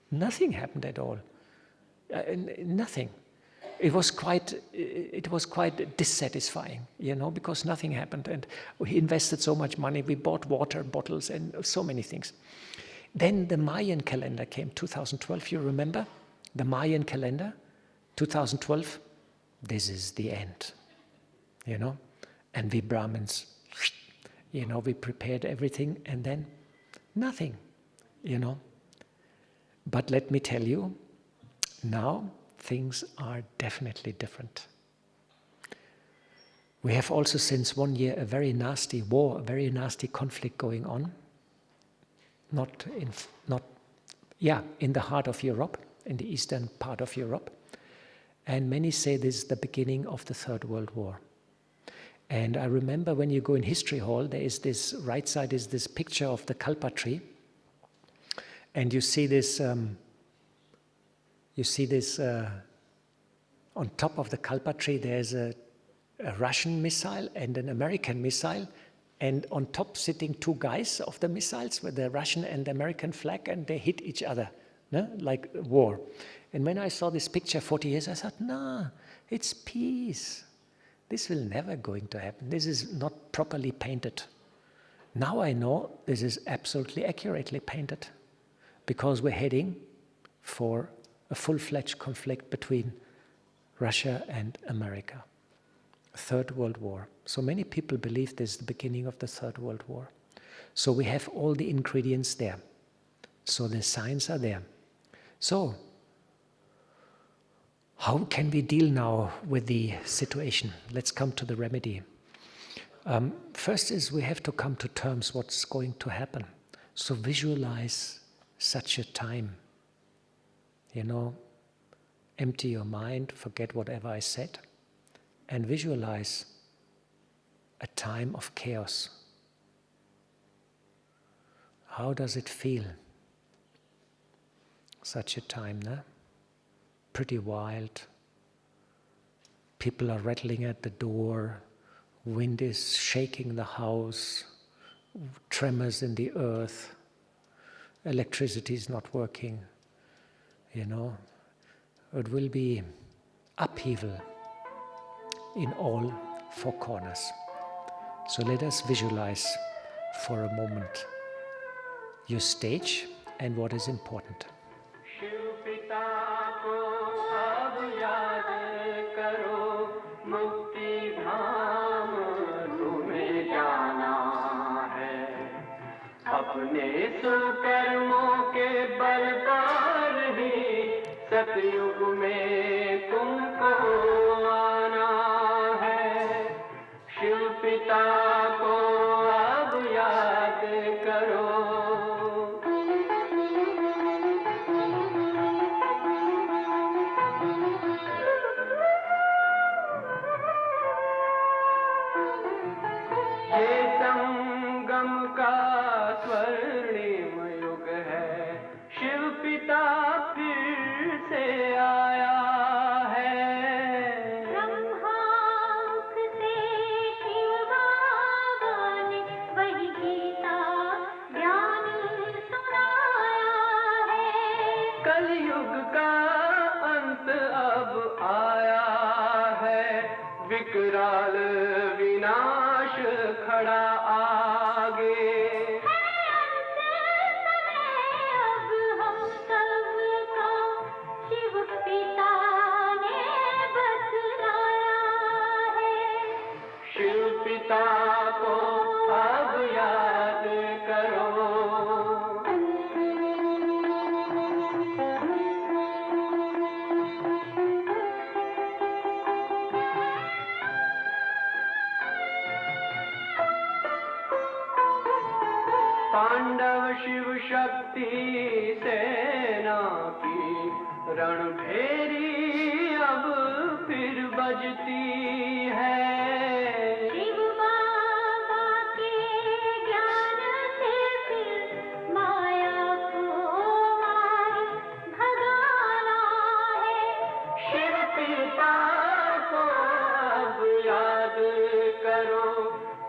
Nothing happened at all. Nothing. It was quite dissatisfying, because nothing happened. And we invested so much money, we bought water bottles and so many things. Then the Mayan calendar came, 2012, you remember? The Mayan calendar, 2012, this is the end. And we Brahmins, we prepared everything, and then nothing, But let me tell you, now things are definitely different. We have also since 1 year a very nasty war, a very nasty conflict going on. In the heart of Europe, in the eastern part of Europe. And many say this is the beginning of the Third World War. And I remember when you go in History Hall, there is this, right side is this picture of the Kalpa tree. And you see this, on top of the Kalpa tree, there's a Russian missile and an American missile. And on top sitting 2 guys of the missiles with the Russian and the American flag, and they hit each other, like war. And when I saw this picture 40 years, I thought, nah, it's peace. This will never going to happen. This is not properly painted. Now I know this is absolutely accurately painted, because we're heading for a full-fledged conflict between Russia and America. Third World War. So many people believe this is the beginning of the Third World War. So we have all the ingredients there. So the signs are there. So, how can we deal now with the situation? Let's come to the remedy. First is we have to come to terms what's going to happen. So visualize such a time. Empty your mind, forget whatever I said, and visualize a time of chaos. How does it feel? Such a time, no? Pretty wild. People are rattling at the door. Wind is shaking the house. Tremors in the earth. Electricity is not working. It will be upheaval in all four corners. So let us visualize for a moment your stage and what is important. अपने सुकर्मों के बल पर ही सतयुग में तुमको आना है। शिव पिता को अब याद करो। ये संगम का स्वर्णिम युग है। शिव पिता फिर से आया है। ब्रह्मामुख से शिव बाबा ने वही गीता ज्ञान सुनाया है। कलयुग का अंत अब आया है। विकराल विनाश खड़ा आगे। को अब याद करो। पांडव शिव शक्ति सेना की रणभेरी अब फिर बजती है।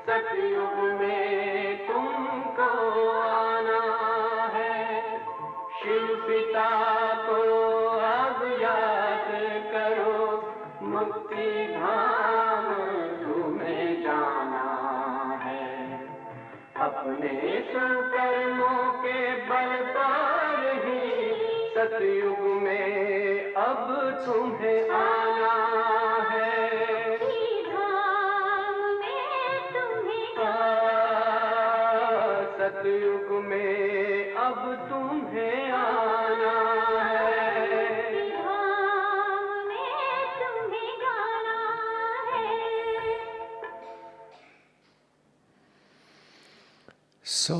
सतयुग में तुमको आना है। शिव पिता को अब याद करो। मुक्ति धाम तुम्हें जाना है। अपने सुकर्मों के बल पर ही सतयुग में अब तुम्हें आना है। सतयुग में अब तुम्हें आना है। धाम में तुम्हें जाना है। So,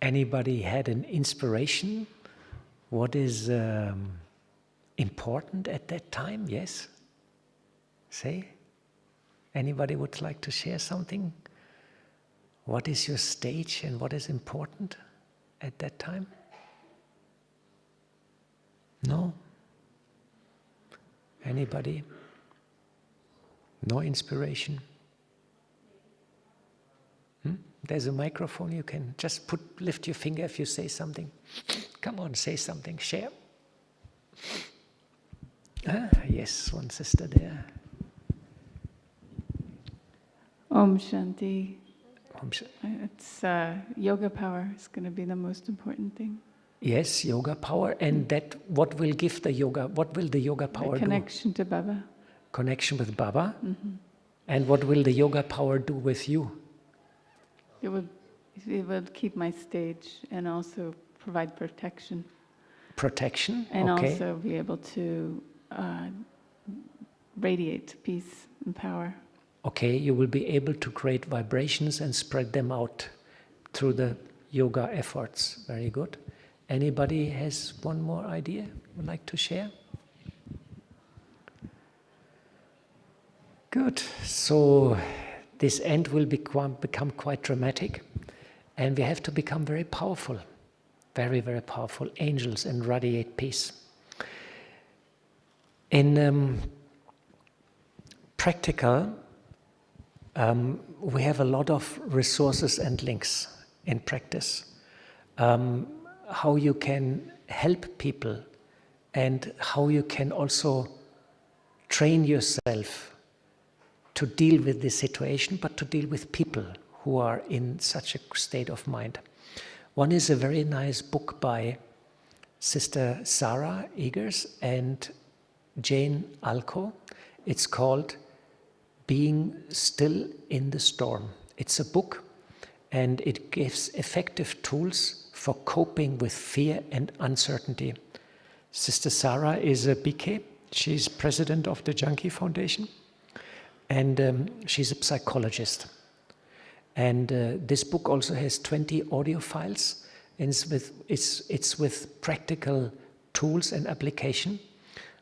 anybody had an inspiration? What is important at that time? Yes? Say? Anybody would like to share something? What is your stage and what is important at that time? No? Anybody? No inspiration? There's a microphone, you can just lift your finger if you say something. Come on, say something, share. Yes, one sister there. Om Shanti. Om It's yoga power is going to be the most important thing. Yes, yoga power, and that what will give the yoga? What will the yoga power The connection to Baba. connection with Baba. And what will the yoga power do with you? It would keep my stage and also provide protection. Protection, And okay. also be able to radiate peace and power. Okay, you will be able to create vibrations and spread them out through the yoga efforts. Very good. Anybody has one more idea would like to share? Good. So this end will become quite dramatic, and we have to become very powerful, very, very powerful angels and radiate peace. In practical, we have a lot of resources and links in practice. How you can help people and how you can also train yourself to deal with this situation, but to deal with people who are in such a state of mind. One is a very nice book by Sister Sarah Eggers and Jane Alco. It's called Being Still in the Storm. It's a book, and it gives effective tools for coping with fear and uncertainty. Sister Sarah is a BK. She's president of the Junkie Foundation, and she's a psychologist. And this book also has 20 audio files, and it's with practical tools and application,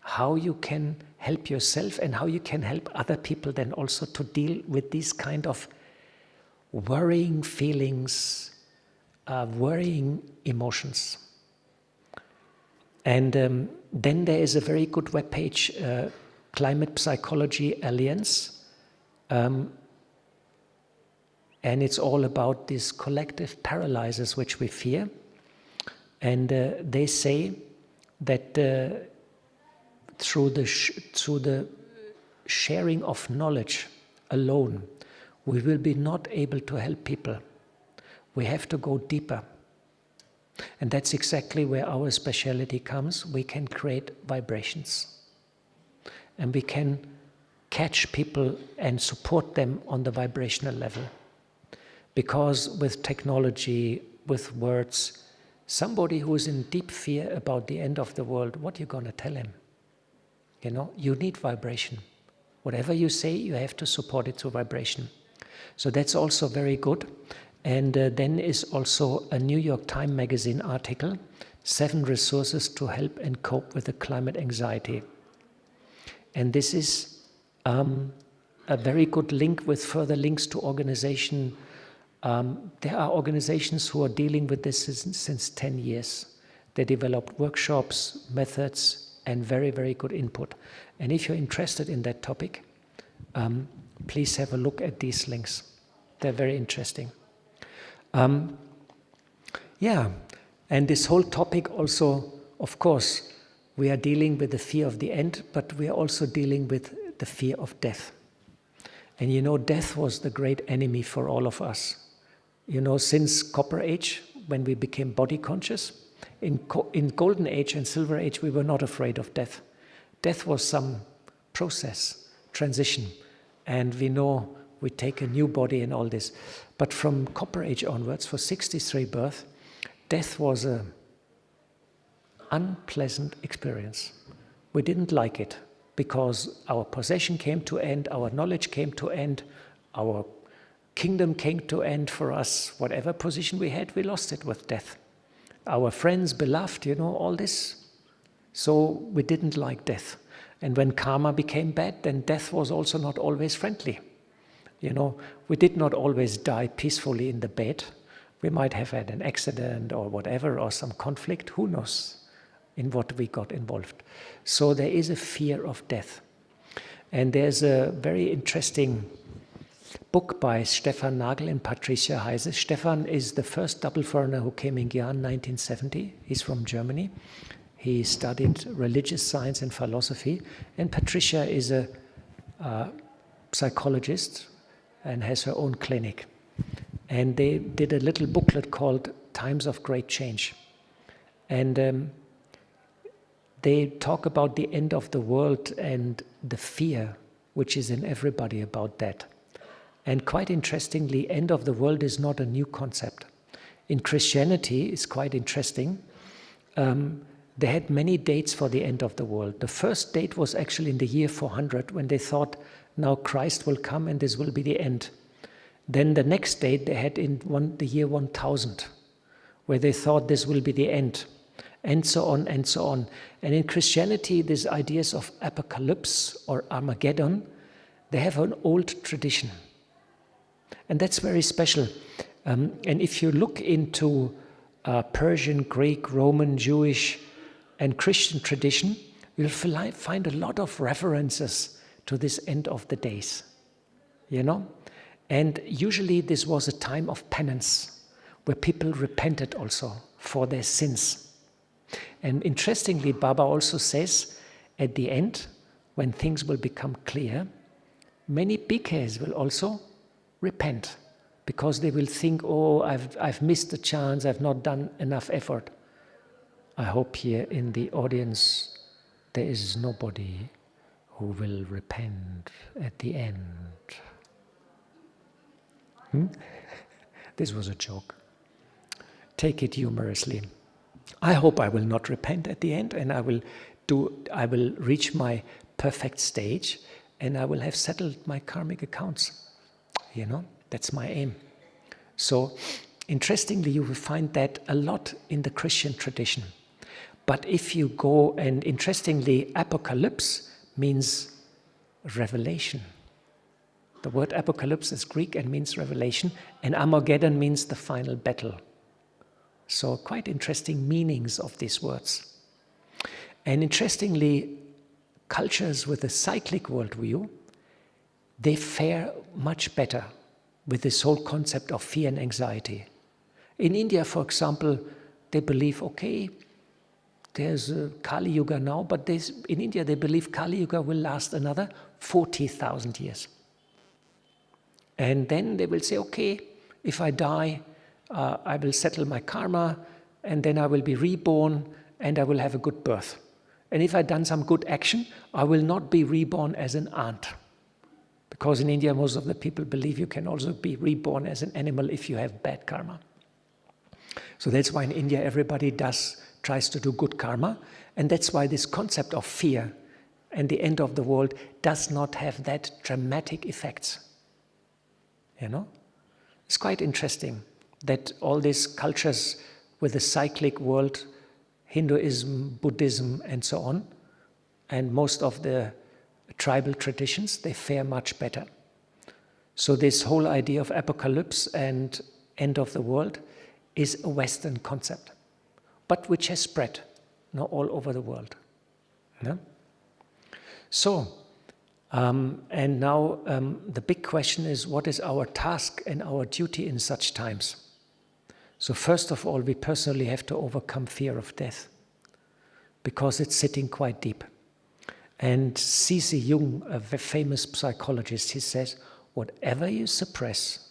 how you can help yourself and how you can help other people then also to deal with these kind of worrying feelings, worrying emotions. And then there is a very good webpage, Climate Psychology Alliance, and it's all about these collective paralyzers which we fear. And they say that through the sharing of knowledge alone, we will be not able to help people. We have to go deeper. And that's exactly where our speciality comes. We can create vibrations. And we can catch people and support them on the vibrational level. Because with technology, with words, somebody who is in deep fear about the end of the world, what are you going to tell him? You know, you need vibration. Whatever you say, you have to support it through vibration. So that's also very good. And then is also a New York Times Magazine article, 7 resources to help and cope with the climate anxiety. And this is a very good link with further links to organization. There are organizations who are dealing with this since 10 years. They developed workshops, methods, and very, very good input. And if you're interested in that topic, please have a look at these links. They're very interesting. And this whole topic also, of course, we are dealing with the fear of the end, but we are also dealing with the fear of death. And you know, death was the great enemy for all of us. You know, since Copper Age, when we became body conscious, in Golden Age and Silver Age, we were not afraid of death. Death was some process, transition, and we know we take a new body and all this. But from Copper Age onwards, for 63 birth, death was an unpleasant experience. We didn't like it because our possession came to end, our knowledge came to end, our kingdom came to end for us. Whatever position we had, we lost it with death. Our friends, beloved, you know, all this. So we didn't like death. And when karma became bad, then death was also not always friendly. You know, we did not always die peacefully in the bed. We might have had an accident or whatever, or some conflict, who knows in what we got involved. So there is a fear of death. And there's a very interesting book by Stefan Nagel and Patricia Heise. Stefan is the first double foreigner who came in Gyan 1970. He's from Germany. He studied religious science and philosophy. And Patricia is a psychologist and has her own clinic. And they did a little booklet called Times of Great Change. And they talk about the end of the world and the fear which is in everybody about that. And quite interestingly, end of the world is not a new concept. In Christianity, it's quite interesting. They had many dates for the end of the world. The first date was actually in the year 400, when they thought, now Christ will come and this will be the end. Then the next date they had in the year 1000, where they thought this will be the end, and so on and so on. And in Christianity, these ideas of apocalypse or Armageddon, they have an old tradition. And that's very special. And if you look into Persian, Greek, Roman, Jewish, and Christian tradition, you'll find a lot of references to this end of the days, you know? And usually this was a time of penance, where people repented also for their sins. And interestingly, Baba also says, at the end, when things will become clear, many bhikkhus will also repent, because they will think, oh, I've missed the chance, I've not done enough effort. I hope here in the audience there is nobody who will repent at the end. This was a joke. Take it humorously. I hope I will not repent at the end, and I will reach my perfect stage, and I will have settled my karmic accounts. You know, that's my aim. So, interestingly, you will find that a lot in the Christian tradition. But if you go, and interestingly, apocalypse means revelation. The word apocalypse is Greek and means revelation, and Armageddon means the final battle. So quite interesting meanings of these words. And interestingly, cultures with a cyclic worldview, they fare much better with this whole concept of fear and anxiety. In India, for example, they believe, okay, there's Kali Yuga now, but in India they believe Kali Yuga will last another 40,000 years. And then they will say, okay, if I die, I will settle my karma, and then I will be reborn, and I will have a good birth. And if I've done some good action, I will not be reborn as an ant. Because in India, most of the people believe you can also be reborn as an animal if you have bad karma. So that's why in India everybody tries to do good karma, and that's why this concept of fear and the end of the world does not have that dramatic effects. You know? It's quite interesting that all these cultures with a cyclic world, Hinduism, Buddhism, and so on, and most of the tribal traditions, they fare much better. So this whole idea of apocalypse and end of the world is a Western concept, but which has spread all over the world. Yeah? So, and now the big question is, what is our task and our duty in such times? So first of all, we personally have to overcome fear of death, because it's sitting quite deep. And C.C. Jung, a famous psychologist, he says, whatever you suppress,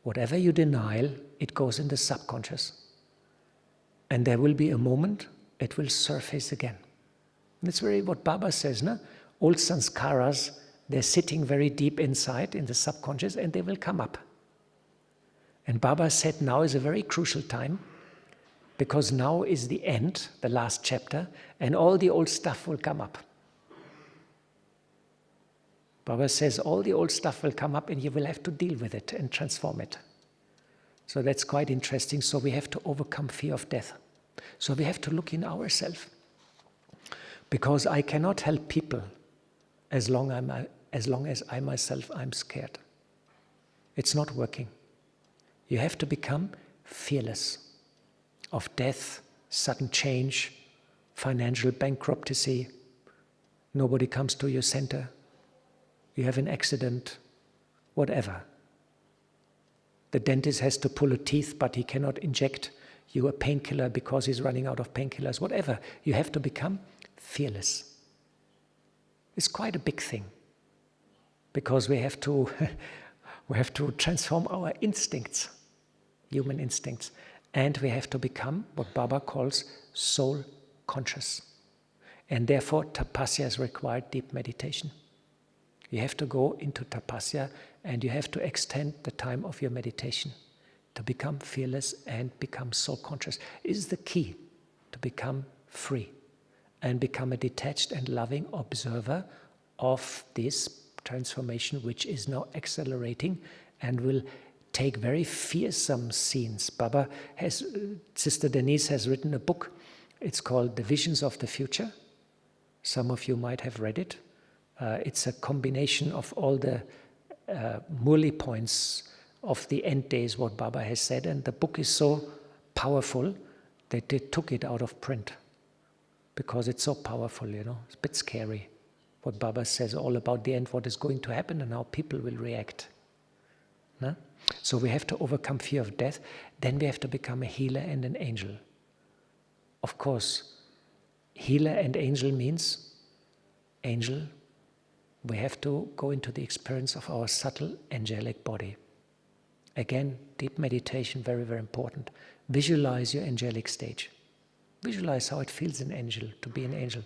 whatever you deny, it goes in the subconscious. And there will be a moment it will surface again. And it's very what Baba says, no? Old sanskaras, they're sitting very deep inside in the subconscious, and they will come up. And Baba said now is a very crucial time, because now is the end, the last chapter, and all the old stuff will come up. Baba says all the old stuff will come up, and you will have to deal with it and transform it. So that's quite interesting. So we have to overcome fear of death. So we have to look in ourselves. Because I cannot help people as long as I myself I'm scared. It's not working. You have to become fearless of death, sudden change, financial bankruptcy. Nobody comes to your center. You have an accident, whatever. The dentist has to pull a teeth, but he cannot inject you a painkiller because he's running out of painkillers, whatever. You have to become fearless. It's quite a big thing, because we have to transform our instincts, human instincts, and we have to become what Baba calls soul conscious. And therefore, tapasya has required deep meditation. You have to go into tapasya and you have to extend the time of your meditation to become fearless and become soul conscious. It is the key to become free and become a detached and loving observer of this transformation, which is now accelerating and will take very fearsome scenes. Sister Denise has written a book. It's called The Visions of the Future. Some of you might have read it. It's a combination of all the Murli points of the end days, what Baba has said, and the book is so powerful that they took it out of print because it's so powerful, It's a bit scary what Baba says all about the end, what is going to happen and how people will react. No? So we have to overcome fear of death. Then we have to become a healer and an angel. Of course, healer and angel means angel. We have to go into the experience of our subtle angelic body. Again, deep meditation, very, very important. Visualize your angelic stage. Visualize how it feels an angel, to be an angel.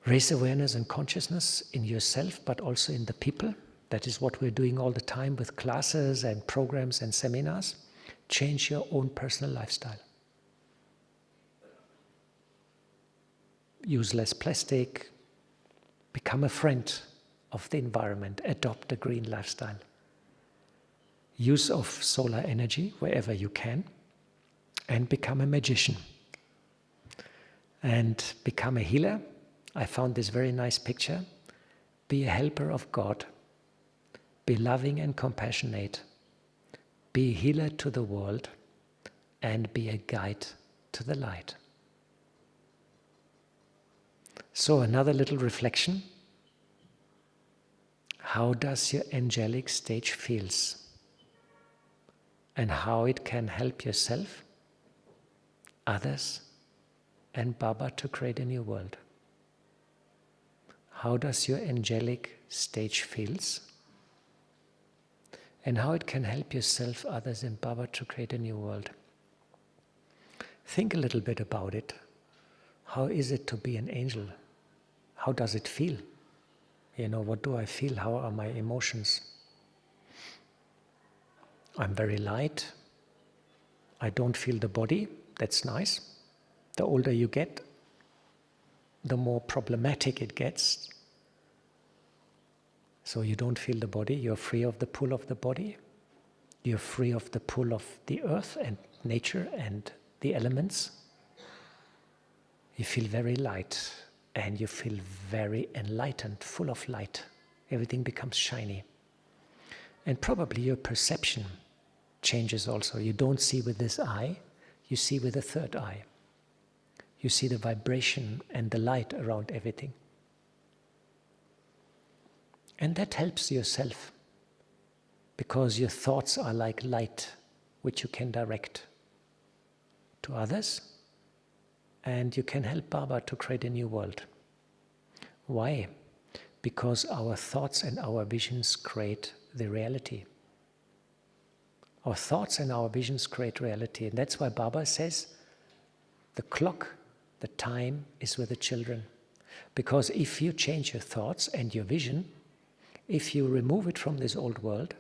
Raise awareness and consciousness in yourself, but also in the people. That is what we're doing all the time with classes and programs and seminars. Change your own personal lifestyle. Use less plastic. Become a friend of the environment. Adopt a green lifestyle. Use of solar energy wherever you can. And become a magician. And become a healer. I found this very nice picture. Be a helper of God. Be loving and compassionate. Be a healer to the world. And be a guide to the light. So another little reflection. How does your angelic stage feels? And how it can help yourself, others, and Baba to create a new world. How does your angelic stage feels? And how it can help yourself, others, and Baba to create a new world. Think a little bit about it. How is it to be an angel? How does it feel? What do I feel? How are my emotions? I'm very light. I don't feel the body. That's nice. The older you get, the more problematic it gets. So you don't feel the body. You're free of the pull of the body. You're free of the pull of the earth and nature and the elements. You feel very light and you feel very enlightened, full of light. Everything becomes shiny. And probably your perception changes also. You don't see with this eye, you see with the third eye. You see the vibration and the light around everything. And that helps yourself, because your thoughts are like light, which you can direct to others, and you can help Baba to create a new world. Why? Because our thoughts and our visions create the reality. Our thoughts and our visions create reality, and that's why Baba says the clock, the time is with the children. Because if you change your thoughts and your vision, if you remove it from this old world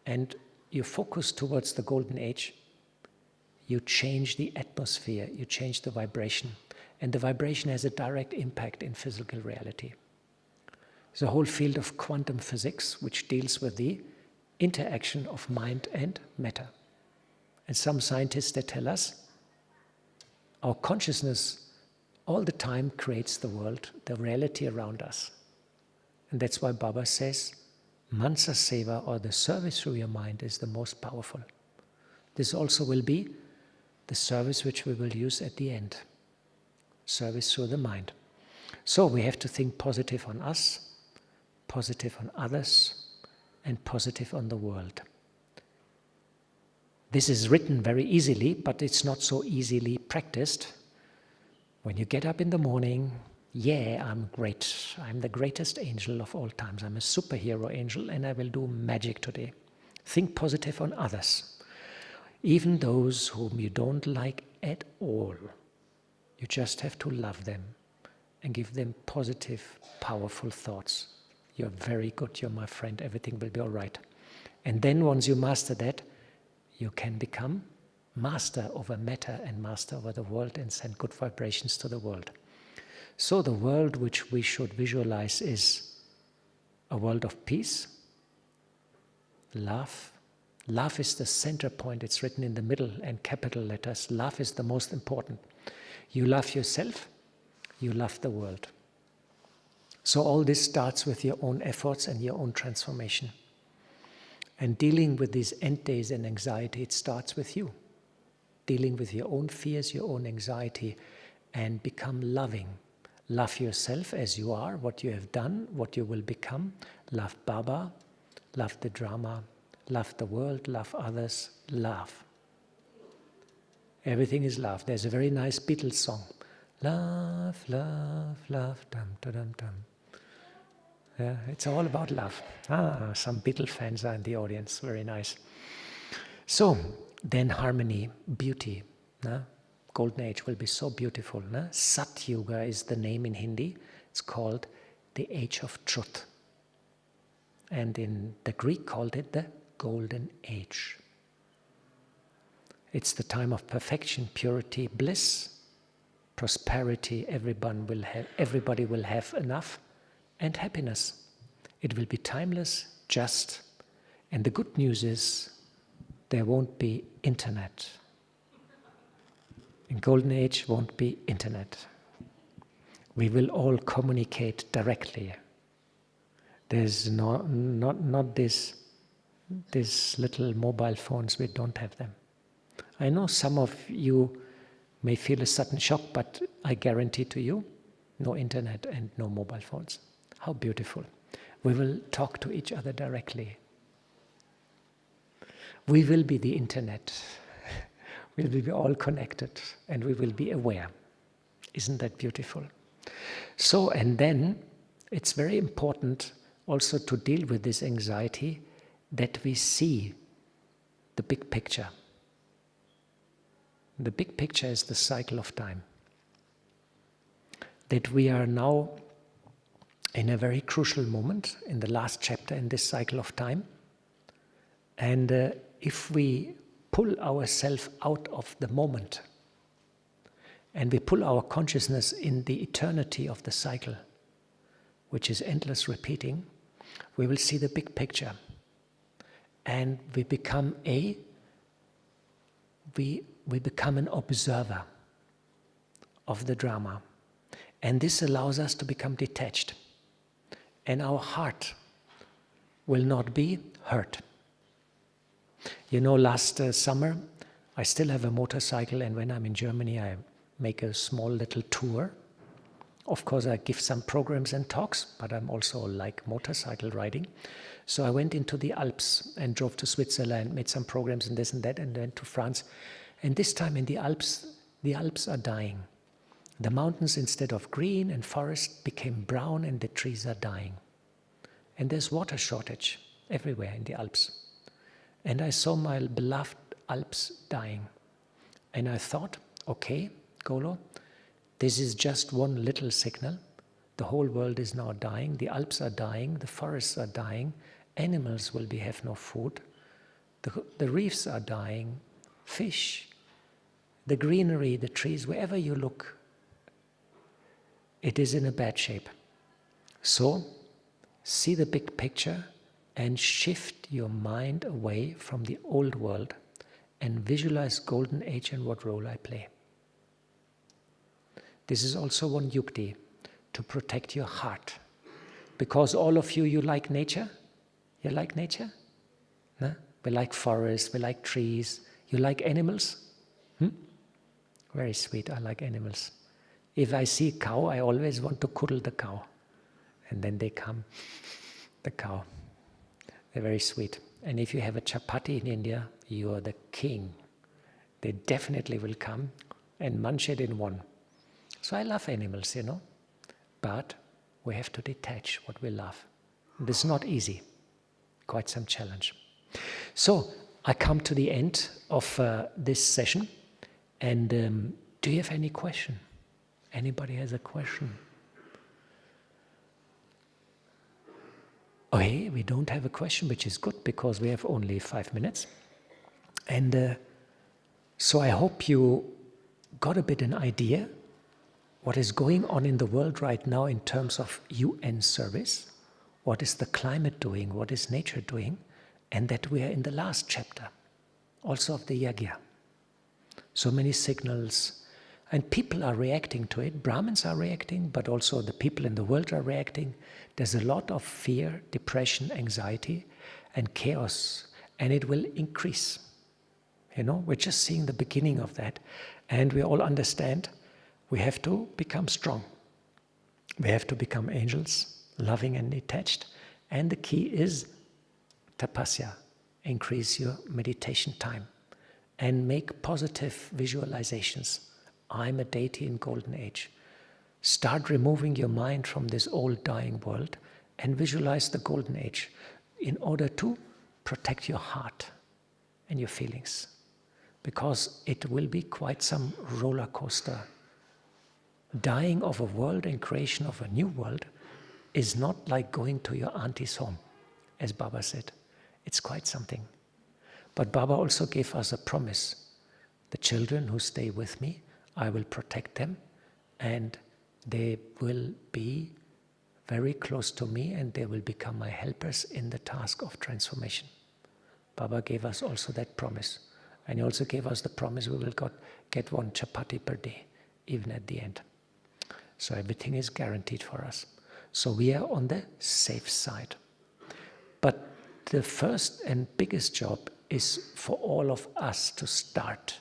and you focus towards the golden age, you change the atmosphere, you change the vibration, and the vibration has a direct impact in physical reality. There's a whole field of quantum physics which deals with the interaction of mind and matter. And some scientists, they tell us our consciousness all the time creates the world, the reality around us. And that's why Baba says, Mansa Seva, or the service through your mind, is the most powerful. This also will be the service which we will use at the end. Service through the mind. So we have to think positive on us, positive on others, and positive on the world. This is written very easily, but it's not so easily practiced. When you get up in the morning, yeah, I'm great. I'm the greatest angel of all times. I'm a superhero angel and I will do magic today. Think positive on others. Even those whom you don't like at all. You just have to love them and give them positive, powerful thoughts. You're very good, you're my friend, everything will be all right. And then once you master that, you can become master over matter and master over the world and send good vibrations to the world. So the world which we should visualize is a world of peace, love. Love is the center point, it's written in the middle and capital letters. Love is the most important. You love yourself, you love the world. So all this starts with your own efforts and your own transformation. And dealing with these end days and anxiety, it starts with you. Dealing with your own fears, your own anxiety, and become loving. Love yourself as you are, what you have done, what you will become. Love Baba, love the drama, love the world, love others, love. Everything is love. There's a very nice Beatles song. Love, love, love, dum, dum, dum, dum. Yeah, it's all about love. Some Beatle fans are in the audience. Very nice. So, then harmony, beauty. Golden Age will be so beautiful. Sat Yuga is the name in Hindi. It's called the Age of Truth. And in the Greek called it the Golden Age. It's the time of perfection, purity, bliss, prosperity. Everybody will have enough, and happiness. It will be timeless, just. And the good news is there won't be internet. In Golden Age won't be internet. We will all communicate directly. There's not this little mobile phones, we don't have them. I know some of you may feel a sudden shock, but I guarantee to you, no internet and no mobile phones. How beautiful. We will talk to each other directly. We will be the internet. We will be all connected and we will be aware. Isn't that beautiful? So, and then it's very important also to deal with this anxiety that we see the big picture. The big picture is the cycle of time. That we are now in a very crucial moment in the last chapter in this cycle of time. And if we pull ourselves out of the moment and we pull our consciousness in the eternity of the cycle, which is endless repeating, we will see the big picture. And we become we become an observer of the drama. And this allows us to become detached. And our heart will not be hurt. You know, last summer, I still have a motorcycle, and when I'm in Germany, I make a small little tour. Of course, I give some programs and talks, but I'm also like motorcycle riding. So I went into the Alps and drove to Switzerland, made some programs and this and that, and went to France. And this time in the Alps are dying. The mountains, instead of green and forest, became brown and the trees are dying. And there's water shortage everywhere in the Alps. And I saw my beloved Alps dying. And I thought, okay, Golo, this is just one little signal. The whole world is now dying. The Alps are dying. The forests are dying. Animals will have no food. The reefs are dying. Fish, the greenery, the trees, wherever you look, it is in a bad shape. So, see the big picture and shift your mind away from the old world and visualize Golden Age and what role I play. This is also one yukti, to protect your heart. Because all of you like nature? You like nature? No? We like forests, we like trees. You like animals? Very sweet, I like animals. If I see a cow, I always want to cuddle the cow. And then they come, the cow. They're very sweet. And if you have a chapati in India, you are the king. They definitely will come and munch it in one. So I love animals, you know. But we have to detach what we love. This is not easy. Quite some challenge. So I come to the end of this session. And do you have any question? Anybody has a question? hey, we don't have a question, which is good because we have only 5 minutes. And so I hope you got a bit an idea what is going on in the world right now in terms of UN service, what is the climate doing, what is nature doing, and that we are in the last chapter, also of the Yagya. So many signals, and people are reacting to it. Brahmins are reacting, but also the people in the world are reacting. There's a lot of fear, depression, anxiety, and chaos, and it will increase. We're just seeing the beginning of that, and we all understand we have to become strong. We have to become angels, loving and detached, and the key is tapasya. Increase your meditation time and make positive visualizations. I'm a deity in golden age. Start removing your mind from this old dying world and visualize the golden age in order to protect your heart and your feelings, because it will be quite some roller coaster. Dying of a world and creation of a new world is not like going to your auntie's home, as Baba said. It's quite something. But Baba also gave us a promise. The children who stay with me, I will protect them, and they will be very close to me, and they will become my helpers in the task of transformation. Baba gave us also that promise. And he also gave us the promise we will get 1 chapati per day, even at the end. So everything is guaranteed for us. So we are on the safe side. But the first and biggest job is for all of us to start.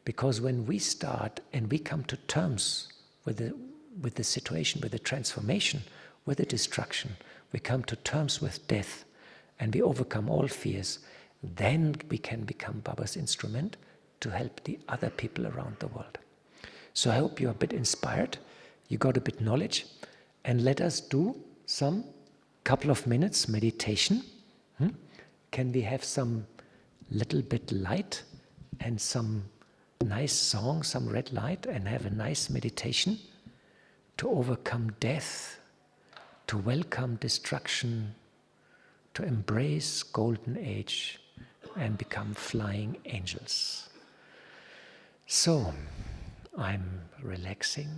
Because when we start and we come to terms with the situation, with the transformation, with the destruction, we come to terms with death, and we overcome all fears, then we can become Baba's instrument to help the other people around the world. So I hope you're a bit inspired, you got a bit knowledge, and let us do some couple of minutes meditation. Can we have some little bit light and some nice song, some red light, and have a nice meditation to overcome death, to welcome destruction, to embrace golden age and become flying angels. So I'm relaxing,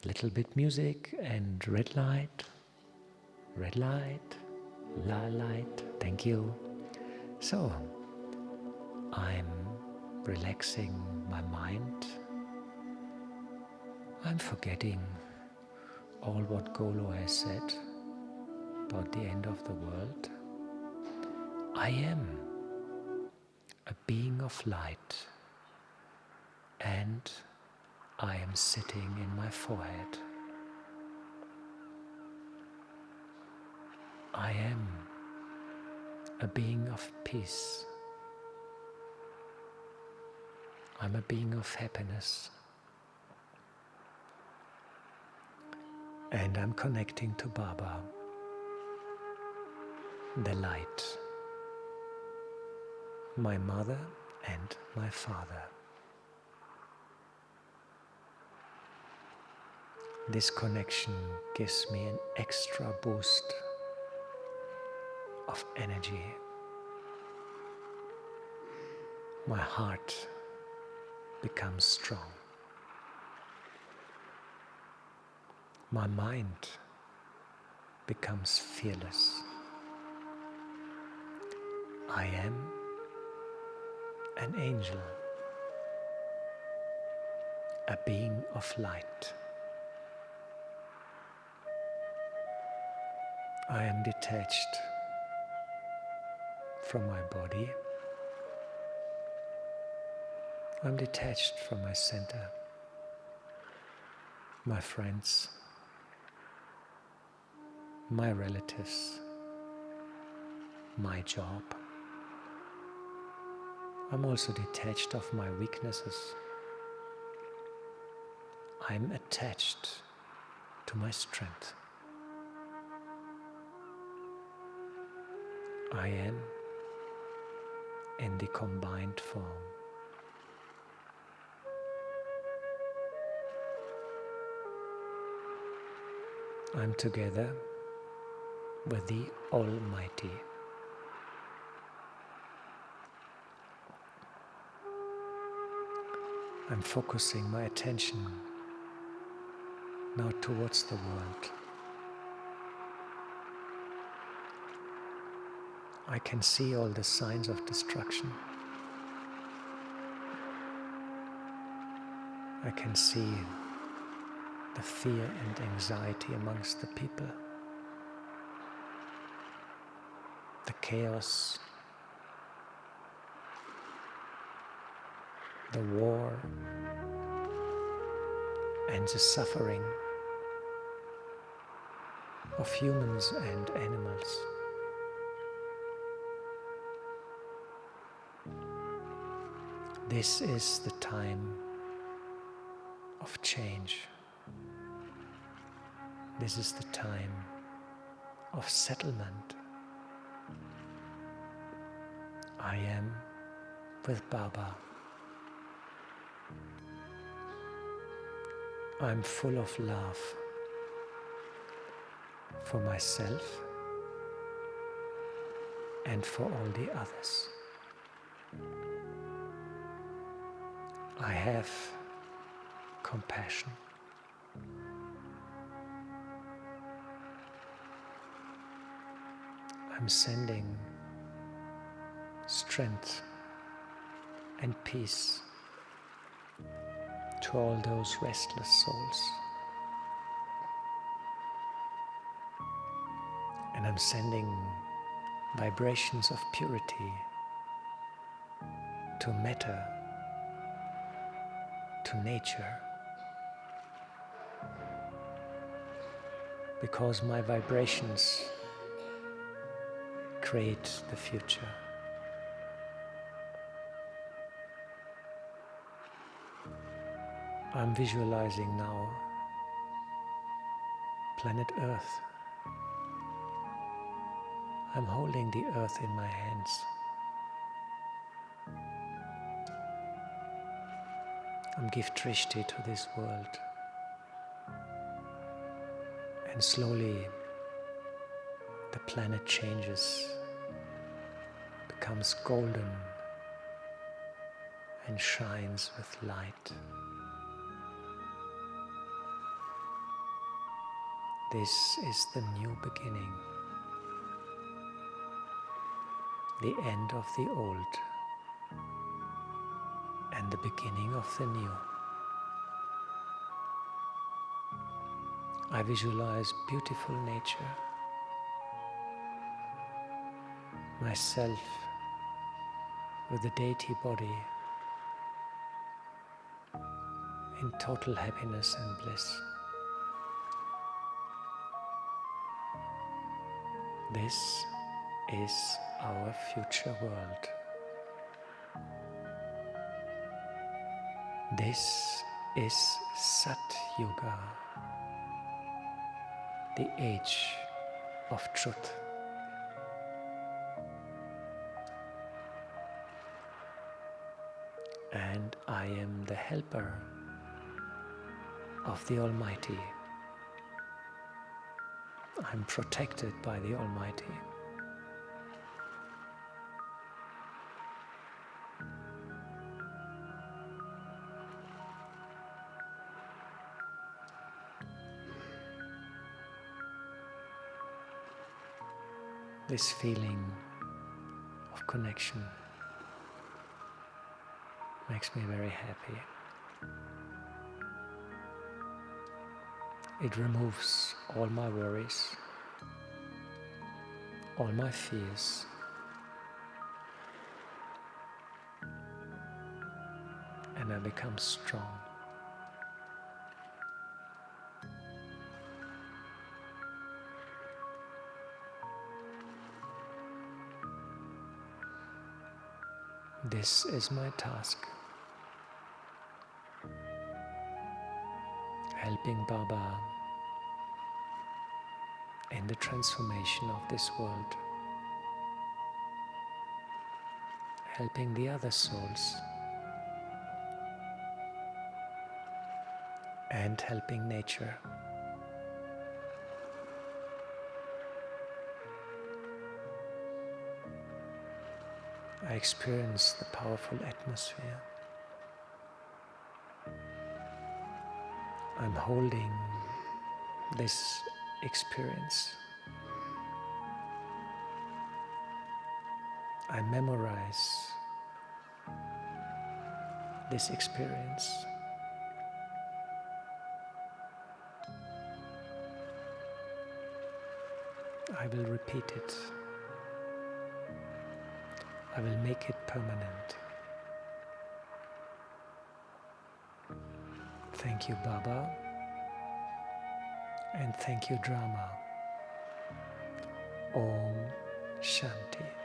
little bit music and red light, la light, thank you. So I'm relaxing my mind. I'm forgetting all what Golo has said about the end of the world. I am a being of light, and I am sitting in my forehead. I am a being of peace. I'm a being of happiness. And I'm connecting to Baba, the light, my mother and my father. This connection gives me an extra boost of energy. My heart becomes strong. My mind becomes fearless. I am an angel, a being of light. I am detached from my body. I'm detached from my center, my friends, my relatives, my job. I'm also detached of my weaknesses. I'm attached to my strength. I am in the combined form. I'm together with the Almighty. I'm focusing my attention now towards the world. I can see all the signs of destruction. I can see the fear and anxiety amongst the people, the chaos, the war, and the suffering of humans and animals. This is the time of change. This is the time of settlement. I am with Baba. I'm full of love for myself and for all the others. I have compassion. I'm sending strength and peace to all those restless souls. And I'm sending vibrations of purity to matter, to nature, because my vibrations create the future. I'm visualizing now planet Earth. I'm holding the Earth in my hands. I'm give Drishti to this world. And slowly the planet changes, becomes golden and shines with light. This is the new beginning, the end of the old and the beginning of the new. I visualize beautiful nature, myself with the deity body in total happiness and bliss. This is our future world. This is Sat Yuga, the age of truth. And I am the helper of the Almighty. I'm protected by the Almighty. This feeling of connection makes me very happy. It removes all my worries, all my fears, and I become strong. This is my task, helping Baba in the transformation of this world, helping the other souls, and helping nature. I experience the powerful atmosphere. I'm holding this experience. I memorize this experience. I will repeat it. I will make it permanent. Thank you, Baba, and thank you, Drama. Om Shanti.